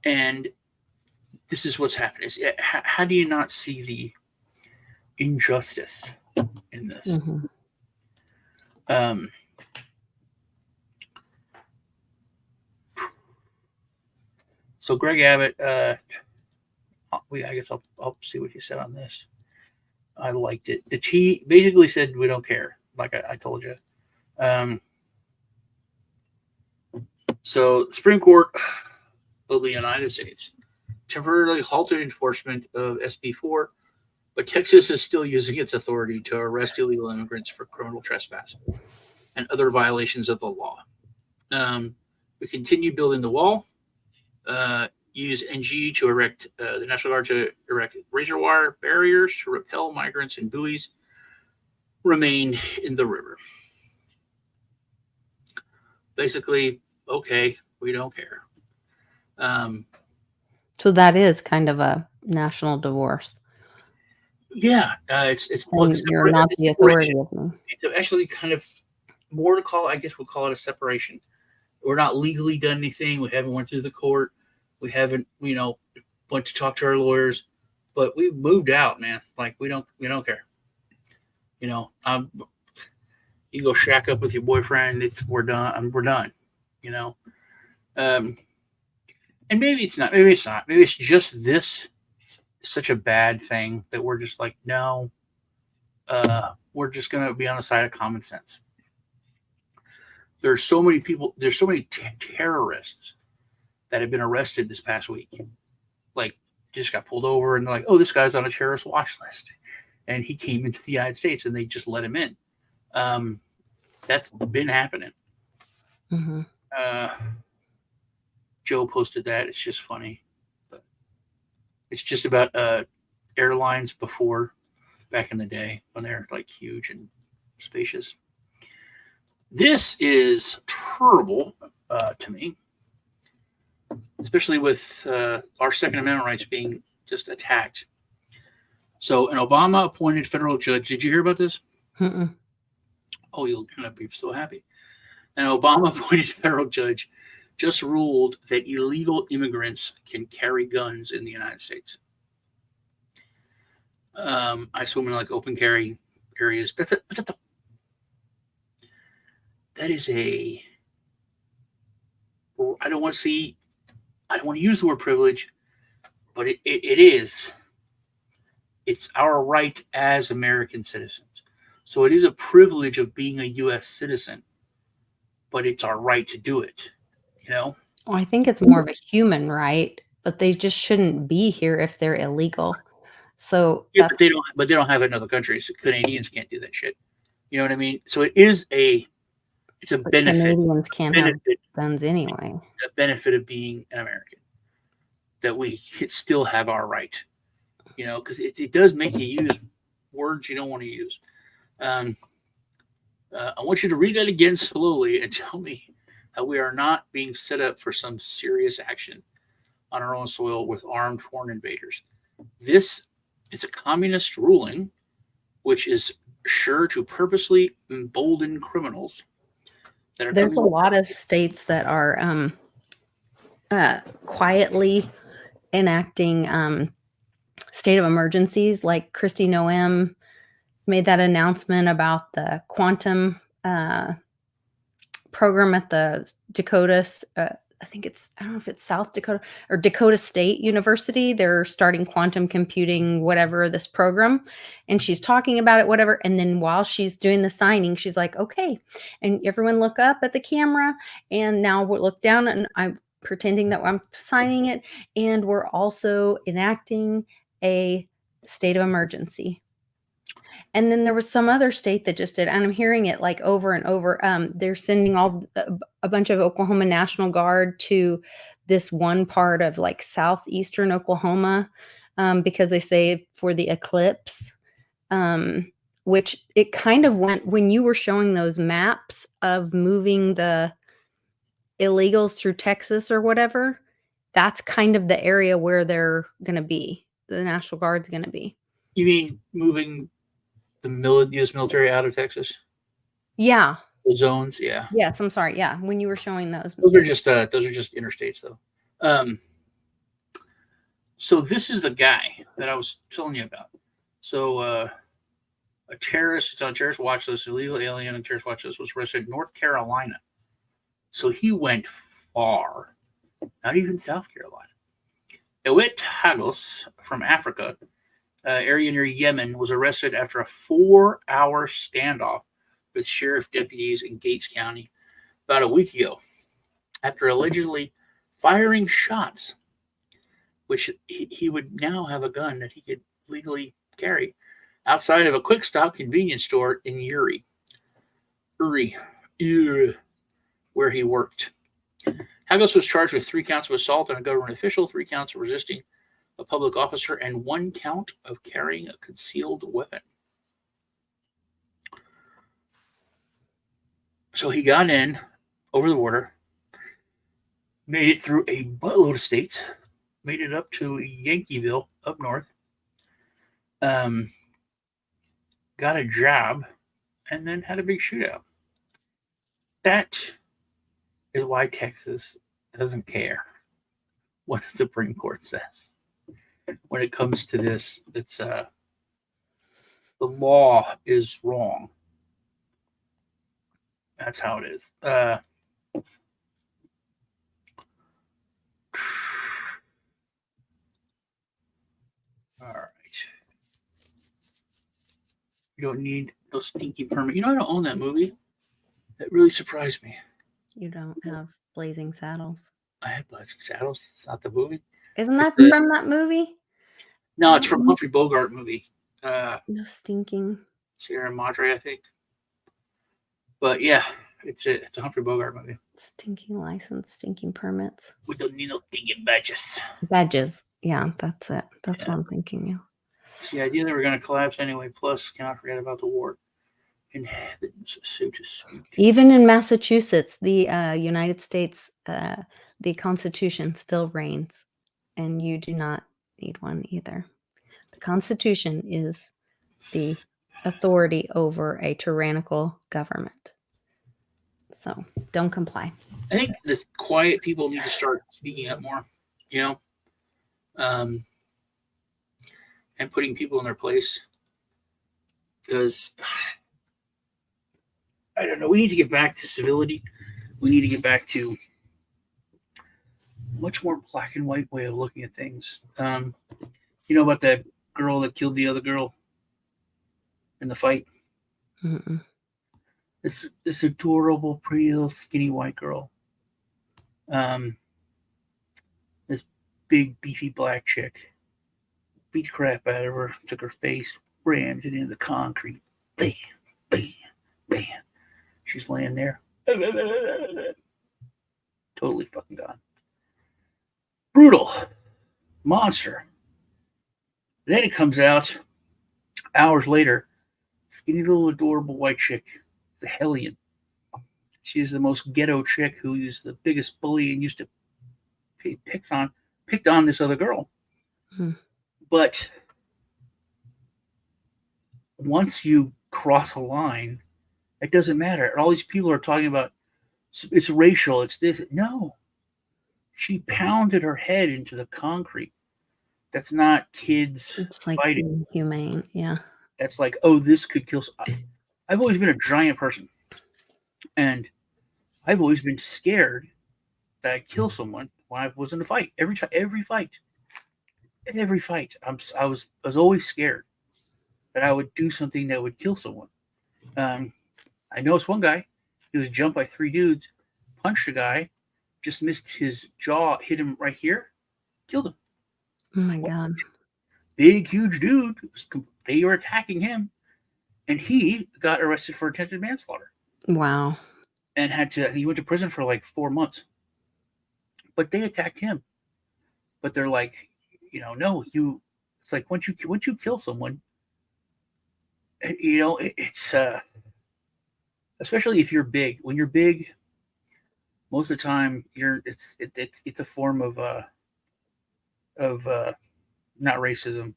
And this is what's happening. How do you not see the injustice in this? Mm-hmm. So Greg Abbott, I guess I'll see what he said on this. I liked it. He basically said we don't care, like I told you. So the Supreme Court of the United States temporarily halted enforcement of SB 4, but Texas is still using its authority to arrest illegal immigrants for criminal trespass and other violations of the law. We continue building the wall. Use NG to erect the National Guard to erect razor wire barriers to repel migrants, and buoys remain in the river. Basically, okay, we don't care. So that is kind of a national divorce. Yeah, it's you're not the authority of me. It's actually kind of more to call. I guess we'll call it a separation. We're not legally done anything. We haven't went through the court. We haven't, went to talk to our lawyers, but we moved out, man. Like we don't care. You go shack up with your boyfriend. We're done. We're done. And maybe it's not. Maybe it's not. Maybe it's just this such a bad thing that we're just like, no. We're just gonna be on the side of common sense. There's so many people. There's so many terrorists that have been arrested this past week. Like, just got pulled over and they're like, oh, this guy's on a terrorist watch list. And he came into the United States and they just let him in. That's been happening. Mm-hmm. Joe posted that. It's just funny. But it's just about airlines before, back in the day, when they're like huge and spacious. This is terrible to me. Especially with our Second Amendment rights being just attacked. So an Obama-appointed federal judge, did you hear about this? Mm-mm. Oh, you'll be so happy. An Obama-appointed federal judge just ruled that illegal immigrants can carry guns in the United States. I assume in like open carry areas. That is a... I don't want to use the word privilege, but it is. It's our right as American citizens. So it is a privilege of being a U.S. citizen, but it's our right to do it, Well, I think it's more of a human right, but they just shouldn't be here if they're illegal. So yeah, but they don't have it in other countries. Canadians can't do that shit. You know what I mean? So it's a benefit. Canadians can't have guns anyway. A benefit of being an American, that we still have our right, because it does make you use words you don't want to use. I want you to read that again slowly and tell me how we are not being set up for some serious action on our own soil with armed foreign invaders. This is a communist ruling, which is sure to purposely embolden criminals. There's a lot of states that are quietly enacting state of emergencies. Like Kristi Noem made that announcement about the quantum program at the Dakotas. I don't know if it's South Dakota or Dakota State University. They're starting quantum computing, whatever, this program. And she's talking about it, whatever. And then while she's doing the signing, she's like, okay. And everyone look up at the camera. And now we'll look down and I'm pretending that I'm signing it. And we're also enacting a state of emergency. And then there was some other state that just did, and I'm hearing it like over and over. They're sending a bunch of Oklahoma National Guard to this one part of like southeastern Oklahoma because they say for the eclipse, which it kind of went when you were showing those maps of moving the illegals through Texas or whatever. That's kind of the area where they're going to be. The National Guard's going to be. You mean moving the U.S. military out of Texas? Yeah. The zones, yeah. Yes, I'm sorry. Yeah, when you were showing those. Those are just interstates, though. So this is the guy that I was telling you about. So a terrorist, it's on a terrorist watch list, illegal alien on terrorist watch list, was arrested in North Carolina. So he went far, not even South Carolina. Ewit Hagos from Africa, area near Yemen, was arrested after a 4-hour standoff with sheriff deputies in Gates County about a week ago after allegedly firing shots, which he would now have a gun that he could legally carry outside of a quick stop convenience store in Uri, where he worked. Hagos was charged with 3 counts of assault on a government official, 3 counts of resisting a public officer, and 1 count of carrying a concealed weapon. So he got in over the border, made it through a buttload of states, made it up to Yankeeville up north, got a job, and then had a big shootout. That is why Texas doesn't care what the Supreme Court says. When it comes to this, it's the law is wrong. That's how it is. All right. You don't need no stinky permit. You know, I don't own that movie. That really surprised me. You don't have Blazing Saddles. I have Blazing Saddles. It's not the movie. Isn't that from that movie? No, it's from Humphrey Bogart movie. No stinking. Sierra Madre, I think. But yeah, it's a Humphrey Bogart movie. Stinking license, stinking permits. We don't need no stinking badges. Badges. Yeah, that's it. That's what I'm thinking. It's the idea that we're going to collapse anyway. Plus, cannot forget about the war. In heavens, so to speak. Even in Massachusetts, the United States, the Constitution still reigns, and you do not need one either. The Constitution is the authority over a tyrannical government. So don't comply. I think the quiet people need to start speaking up more, you know, and putting people in their place. Because, I don't know, we need to get back to civility. We need to get back to much more black and white way of looking at things. You know about that girl that killed the other girl in the fight? Mm-mm. This adorable, pretty little skinny white girl. This big, beefy black chick beat the crap out of her, took her face, rammed it into the concrete. Bam, bam, bam. She's laying there. Totally fucking gone. Brutal. Monster. Then it comes out hours later. Skinny little adorable white chick. It's a hellion. She is the most ghetto chick who is the biggest bully and used to picked on this other girl. Hmm. But once you cross a line, it doesn't matter. All these people are talking about it's racial, it's this. No. She pounded her head into the concrete. That's not kids It's like fighting. humane. Yeah. That's like, oh, this could kill. I've always been a giant person. And I've always been scared that I'd kill someone when I was in a fight. Every fight. I was always scared that I would do something that would kill someone. I noticed one guy, he was jumped by 3 dudes, punched a guy, just missed his jaw, hit him right here, killed him. Oh my God. Big, huge dude. They were attacking him, and he got arrested for attempted manslaughter. Wow. And he went to prison for like 4 months. But they attacked him. But they're like, no, it's like once you kill someone, it's especially if you're big. When you're big, most of the time it's a form of not racism,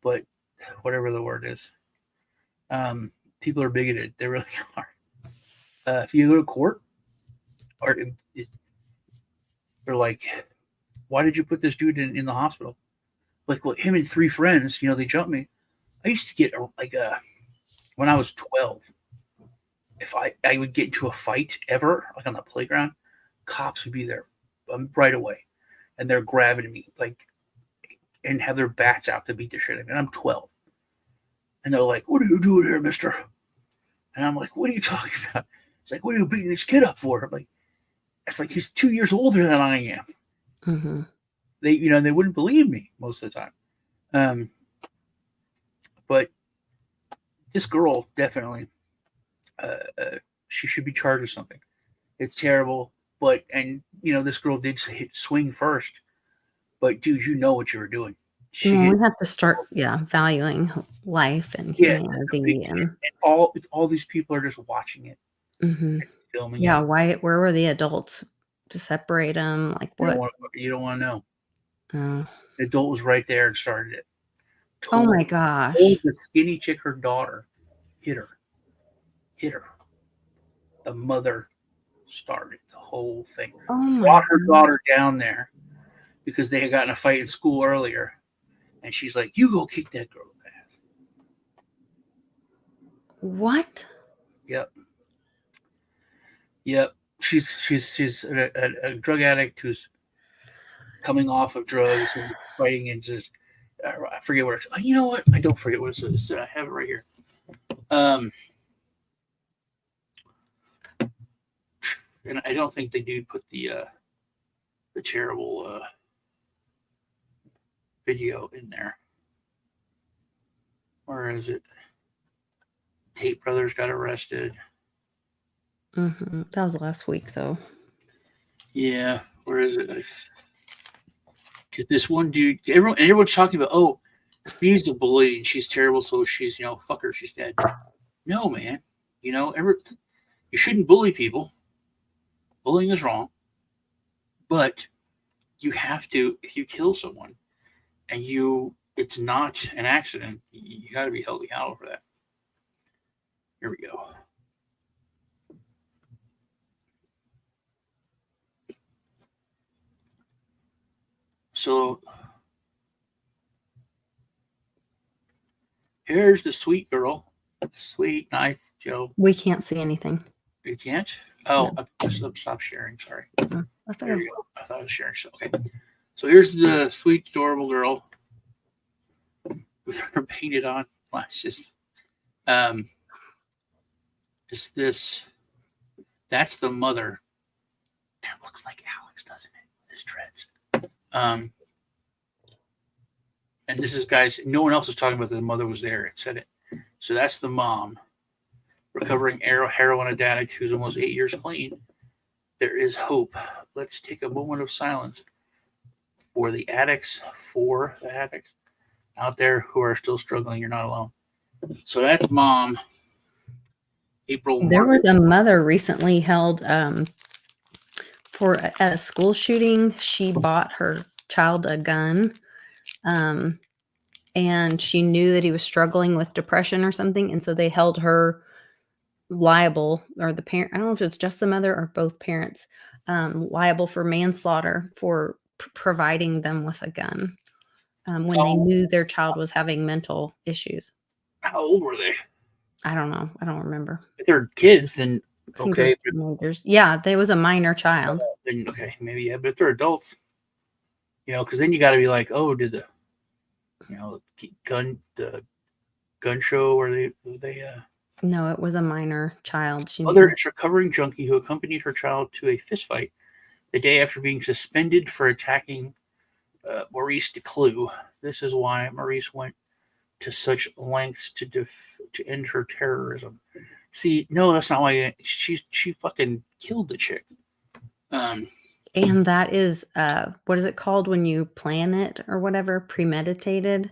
but whatever the word is. People are bigoted. They really are. If you go to court, or they're like, why did you put this dude in the hospital? Like, well, him and 3 friends, they jumped me. I used to get when I was 12, if I would get into a fight ever, like on the playground, cops would be there right away. And they're grabbing me, like and have their bats out to beat the shit out of me. And I'm 12. And they're like, "What are you doing here, mister?" And I'm like, "What are you talking about?" It's like, "What are you beating this kid up for?" I'm like, it's like he's 2 years older than I am. Mm-hmm. They wouldn't believe me most of the time. But this girl definitely, she should be charged with something. It's terrible, but this girl did swing first. But dude, you know what you were doing. We have to start, valuing life and humanity, and all these people are just watching it, filming. Yeah, where were the adults to separate them? Like what? You don't want to know. Oh. The adult was right there and started it. Oh my gosh! The skinny chick, her daughter, hit her. The mother started the whole thing. Brought her daughter down there because they had gotten a fight in school earlier, and she's like, "You go kick that girl's ass." What? Yep. She's a drug addict who's coming off of drugs and fighting and just I forget what. You know what? I don't forget what it says. I have it right here. And I don't think they do put the terrible video in there. Where is it? Tate brothers got arrested. That was last week, though. Yeah, where is it? This one dude, everyone's talking about, oh, she's a bully and she's terrible, so she's, fuck her, she's dead. No, man. You shouldn't bully people. Bullying is wrong. But you have to, if you kill someone and it's not an accident, you got to be held accountable for that. Here we go. So here's the sweet girl. Sweet, nice Joe. We can't see anything. You can't? Oh, no. I stopped sharing. Sorry. There you go. I thought I was sharing. So, okay. So here's the sweet, adorable girl with her painted on lashes. Is this? That's the mother. That looks like Alex, doesn't it? His dreads. And this is, guys, no one else was talking about that the mother was there and said it. So that's the mom, recovering heroin addict who's almost 8 years clean. There is hope. Let's take a moment of silence for the addicts out there who are still struggling. You're not alone. So that's mom. April. There was a mother recently held for a school shooting. She bought her child a gun. And she knew that he was struggling with depression or something. And so they held her liable, or the parent, I don't know if it's just the mother or both parents, liable for manslaughter for providing them with a gun when they knew their child was having mental issues. How old were they? I don't know. I don't remember. If they're kids, then okay. Yeah, there was a minor child. Then, okay, maybe, yeah. But if they're adults, because then you got to be like, oh, did the gun show, or they No, it was a minor child. Mother is recovering junkie who accompanied her child to a fistfight the day after being suspended for attacking Maurice Declue. This is why Maurice went to such lengths to end her terrorism. See, no, that's not why she fucking killed the chick. And that is, what is it called when you plan it or whatever? Premeditated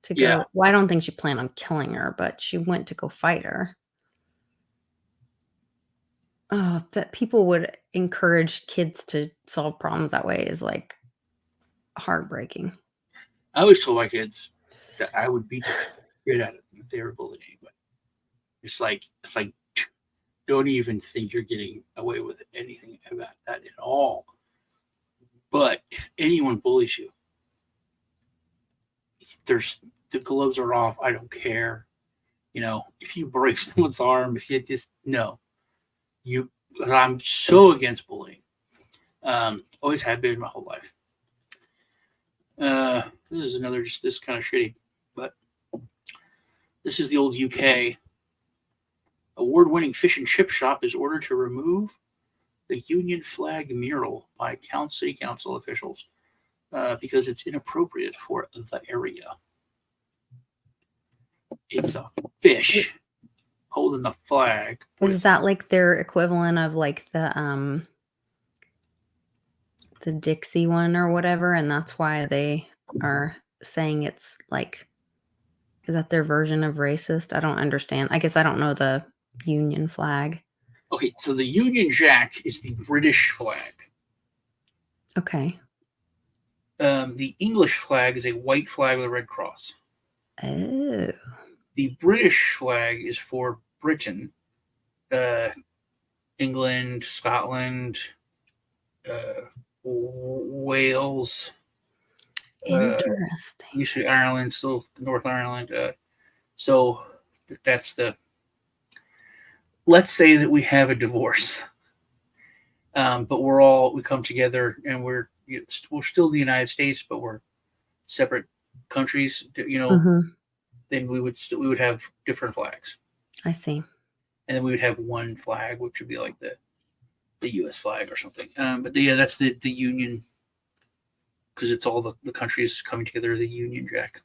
to go. Yeah. Well, I don't think she planned on killing her, but she went to go fight her. Oh, that people would encourage kids to solve problems that way is like heartbreaking. I always told my kids that I would beat the shit out of them if they were bullying anybody. It's like, don't even think you're getting away with anything about that at all. But if anyone bullies you, the gloves are off. I don't care. If you break someone's arm, if you just I'm so against bullying. Always have been my whole life. This is another just this kind of shitty, but this is the old UK. Award-winning fish and chip shop is ordered to remove the Union flag mural by city council officials because it's inappropriate for the area. It's a fish holding the flag. Was that like their equivalent of like the Dixie one or whatever, and that's why they are saying it's like, is that their version of racist? I don't understand. I guess I don't know the Union flag. Okay, so the Union Jack is the British flag. Okay. The English flag is a white flag with a red cross. Oh. The British flag is for Britain, England, Scotland, Wales. Interesting. Usually Ireland, still North Ireland. So that's the. Let's say that we have a divorce, but we come together and we're still the United States, but we're separate countries. Then we would have different flags. I see. And then we would have one flag, which would be like the U.S. flag or something. But that's the Union, because it's all the countries coming together as a Union Jack.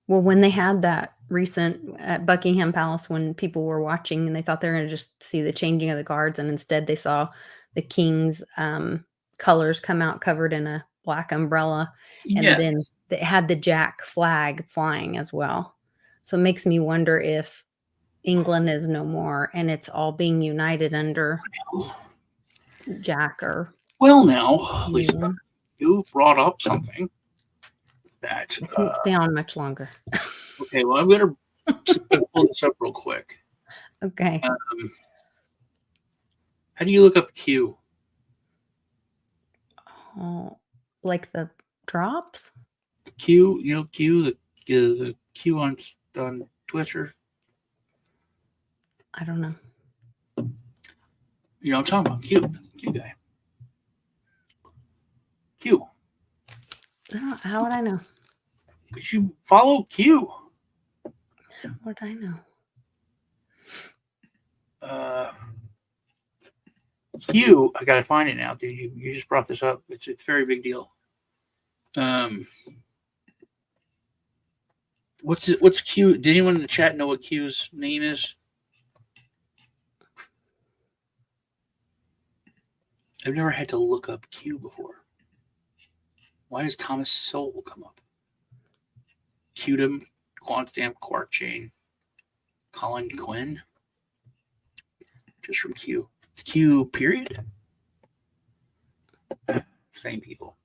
Well, when they had that recent at Buckingham Palace, when people were watching and they thought they were going to just see the changing of the guards, and instead they saw the king's colors come out covered in a black umbrella, and then they had the Jack flag flying as well. So it makes me wonder if England is no more and it's all being united under Jack or. Well, now, Lisa, you brought up something that I couldn't stay on much longer. Okay, well, I'm going to pull this up real quick. Okay. How do you look up Q? Oh, like the drops? Q, Q, the Q on Twitter. I don't know. You know what I'm talking about? Q guy. Q. How would I know? Because you follow Q. How would I know? Q, I gotta find it now, dude. You just brought this up. It's a very big deal. What's Q? Did anyone in the chat know what Q's name is? I've never had to look up Q before. Why does Thomas Sowell come up? Qdom, Quantstamp, Quark Chain, Colin Quinn. Just from Q. Q period. Same people.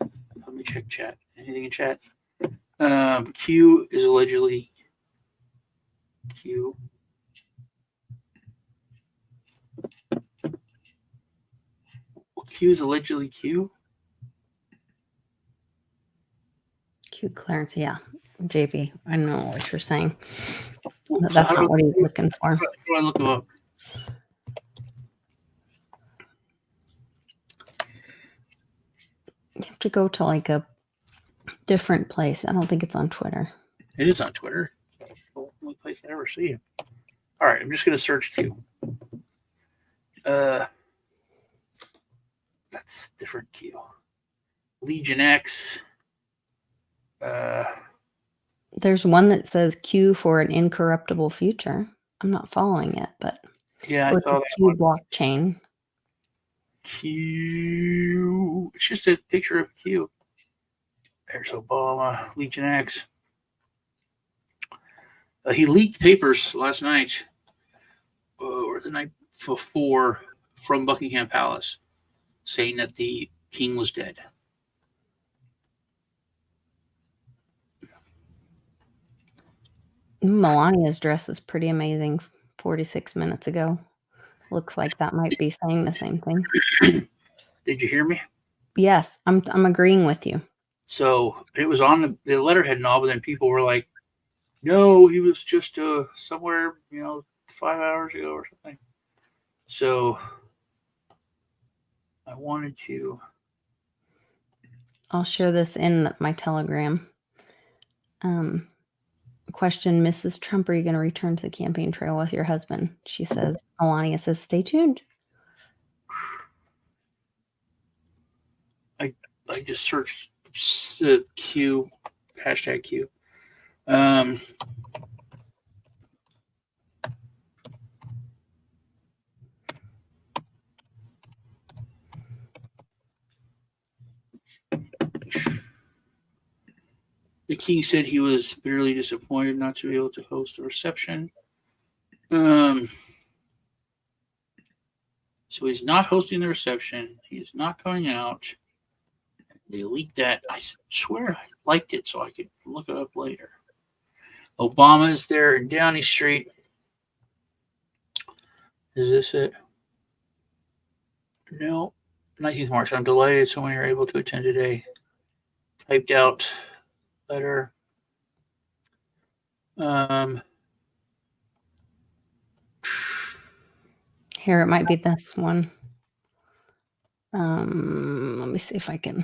Let me check chat. Anything in chat? Q is allegedly Q. Q is allegedly Q. Q Clarence, yeah. JP, I know what you're saying. So that's not what he's looking for. How do I look him up? You have to go to like a different place. I don't think it's on Twitter. It is on Twitter. It's the only place I ever see it. All right, I'm just going to search Q. That's different Q. Legion X. There's one that says Q for an incorruptible future. I'm not following it, but yeah, I saw that Q one. blockchain. Q. It's just a picture of Q. There's Obama, Legion X. He leaked papers last night, or the night before, from Buckingham Palace, saying that the king was dead. Melania's dress is pretty amazing. 46 minutes ago. Looks like that might be saying the same thing. Did you hear me? Yes, I'm agreeing with you. So it was on the letterhead and all, but then people were like, no, he was just somewhere, 5 hours ago or something. So I wanted to I'll share this in my Telegram. Question, Mrs. Trump, are you going to return to the campaign trail with your husband? She says, Melania says, stay tuned. I just searched Q, hashtag Q. The king said he was bitterly disappointed not to be able to host the reception. So he's not hosting the reception. He's not coming out. They leaked that. I swear I liked it so I could look it up later. Obama's there in Downing Street. Is this it? No. 19th March. I'm delighted so many are able to attend today. Typed out letter. Here, it might be this one. Let me see if I can.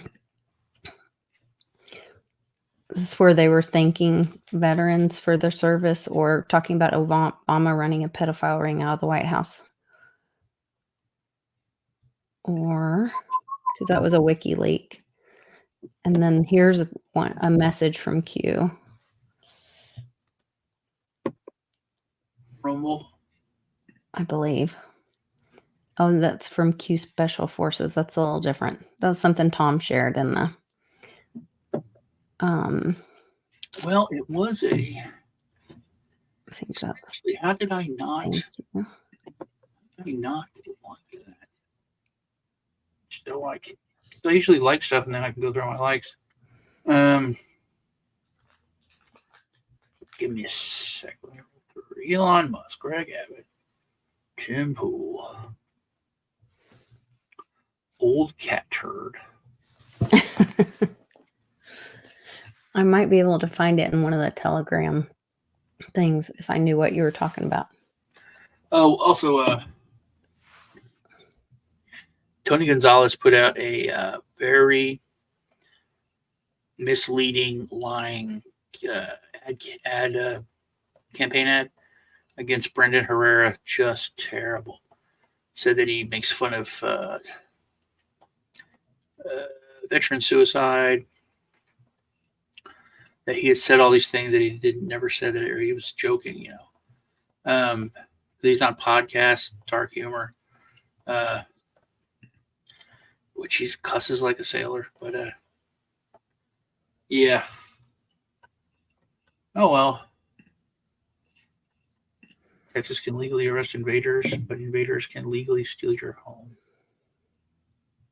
This is where they were thanking veterans for their service or talking about Obama running a pedophile ring out of the White House. Or, because that was a wiki leak. And then here's a message from Q. Rumble, I believe. Oh, that's from Q Special Forces. That's a little different. That was something Tom shared in the. Well, it was a. I think that. Actually, how did I not? How did I not like that? So I usually like stuff, and then I can go through my likes. Give me a second. Elon Musk, Greg Abbott, Tim Pool, old cat turd. I might be able to find it in one of the Telegram things if I knew what you were talking about. Oh, also, Tony Gonzalez put out a very misleading, lying campaign ad against Brendan Herrera. Just terrible. Said that he makes fun of veteran suicide. That he had said all these things that he never said that, or he was joking, you know. He's on podcasts, dark humor, which he cusses like a sailor. But yeah. Oh well. Texas can legally arrest invaders, but invaders can legally steal your home.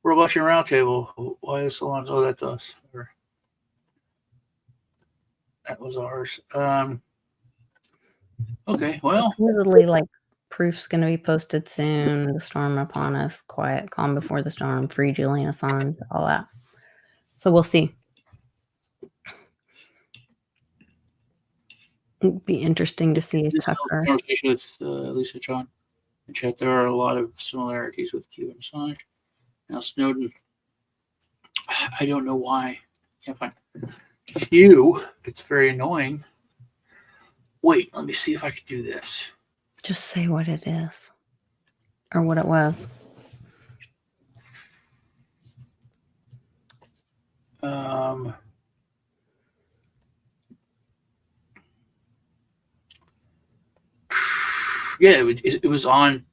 We're watching Roundtable. Why is Salon? Oh, that's us. That was ours. Okay, well. Supposedly, like, proof's going to be posted soon. The storm upon us. Quiet, calm before the storm. Free Julian Assange. All that. So we'll see. It'd be interesting to see Tucker. Conversation with Lisa John in chat. There are a lot of similarities with Q and Assange. Now Snowden. I don't know why. Can't find Q. It's very annoying. Wait, let me see if I can do this. Just say what it is. Or what it was. Yeah, it was on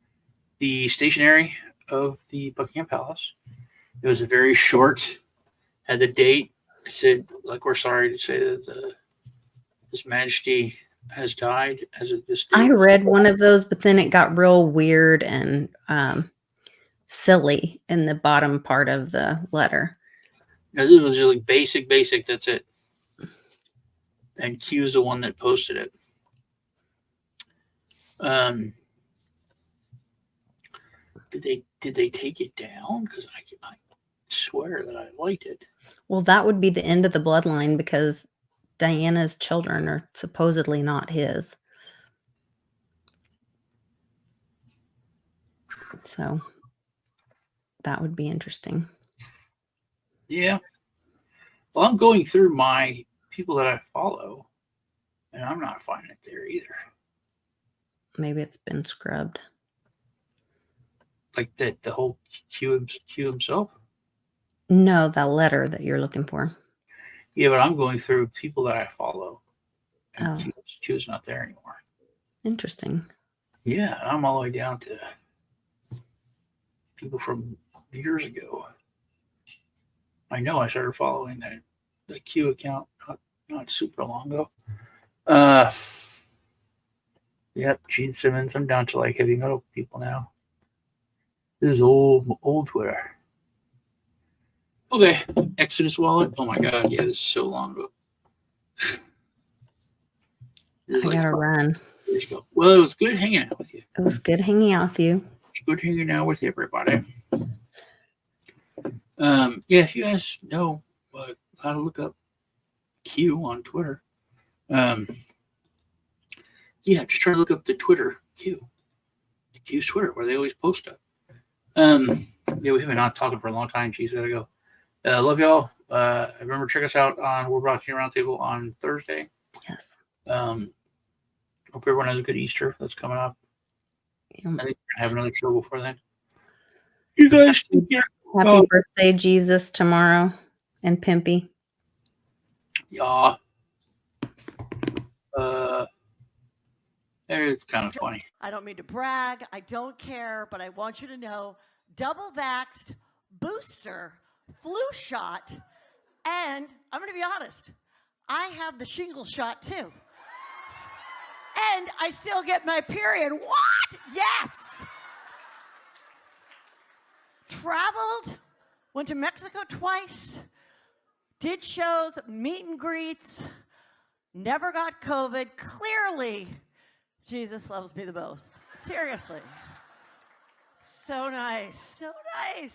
the stationery of the Buckingham Palace. It was very short. Had the date. It said, like, we're sorry to say that His Majesty has died as of this date. I read one of those, but then it got real weird and silly in the bottom part of the letter. No, this was really basic. That's it. And Q's the one that posted it. Did they take it down? Because I swear that I liked it. Well, that would be the end of the bloodline because Diana's children are supposedly not his. So that would be interesting. Yeah. Well, I'm going through my people that I follow, and I'm not finding it there either. Maybe it's been scrubbed. Like the whole Q himself? No, that letter that you're looking for. Yeah, but I'm going through people that I follow, and Oh. Q's not there anymore. Interesting. Yeah, I'm all the way down to people from years ago. I know I started following the Q account not super long ago. Yep, Gene Simmons. I'm down to like heavy metal people now. This is old Twitter. Okay, Exodus wallet. Oh my god, yeah, this is so long ago. I gotta run. Years ago. Well, it was good hanging out with you. It was good hanging out with you. It's good hanging out with everybody. Yeah, if you guys know how to look up Q on Twitter, yeah, just try to look up the Twitter Q. The Q's Twitter, where they always post stuff. Yeah, we have been not talking for a long time. Geez, gotta go. Love y'all. Remember, check us out on World Blockchain Roundtable on Thursday. Yes. Hope everyone has a good Easter. That's coming up. Yeah. I think we're gonna have another show before then. You guys, Happy birthday, Jesus, tomorrow, and Pimpy. Yeah. It's kind of funny. I don't mean to brag. I don't care, but I want you to know, double vaxxed, booster, flu shot, and I'm going to be honest, I have the shingle shot too. And I still get my period. What? Yes. Traveled, went to Mexico twice, did shows, meet and greets, never got COVID. Clearly, Jesus loves me the most. Seriously. So nice. So nice.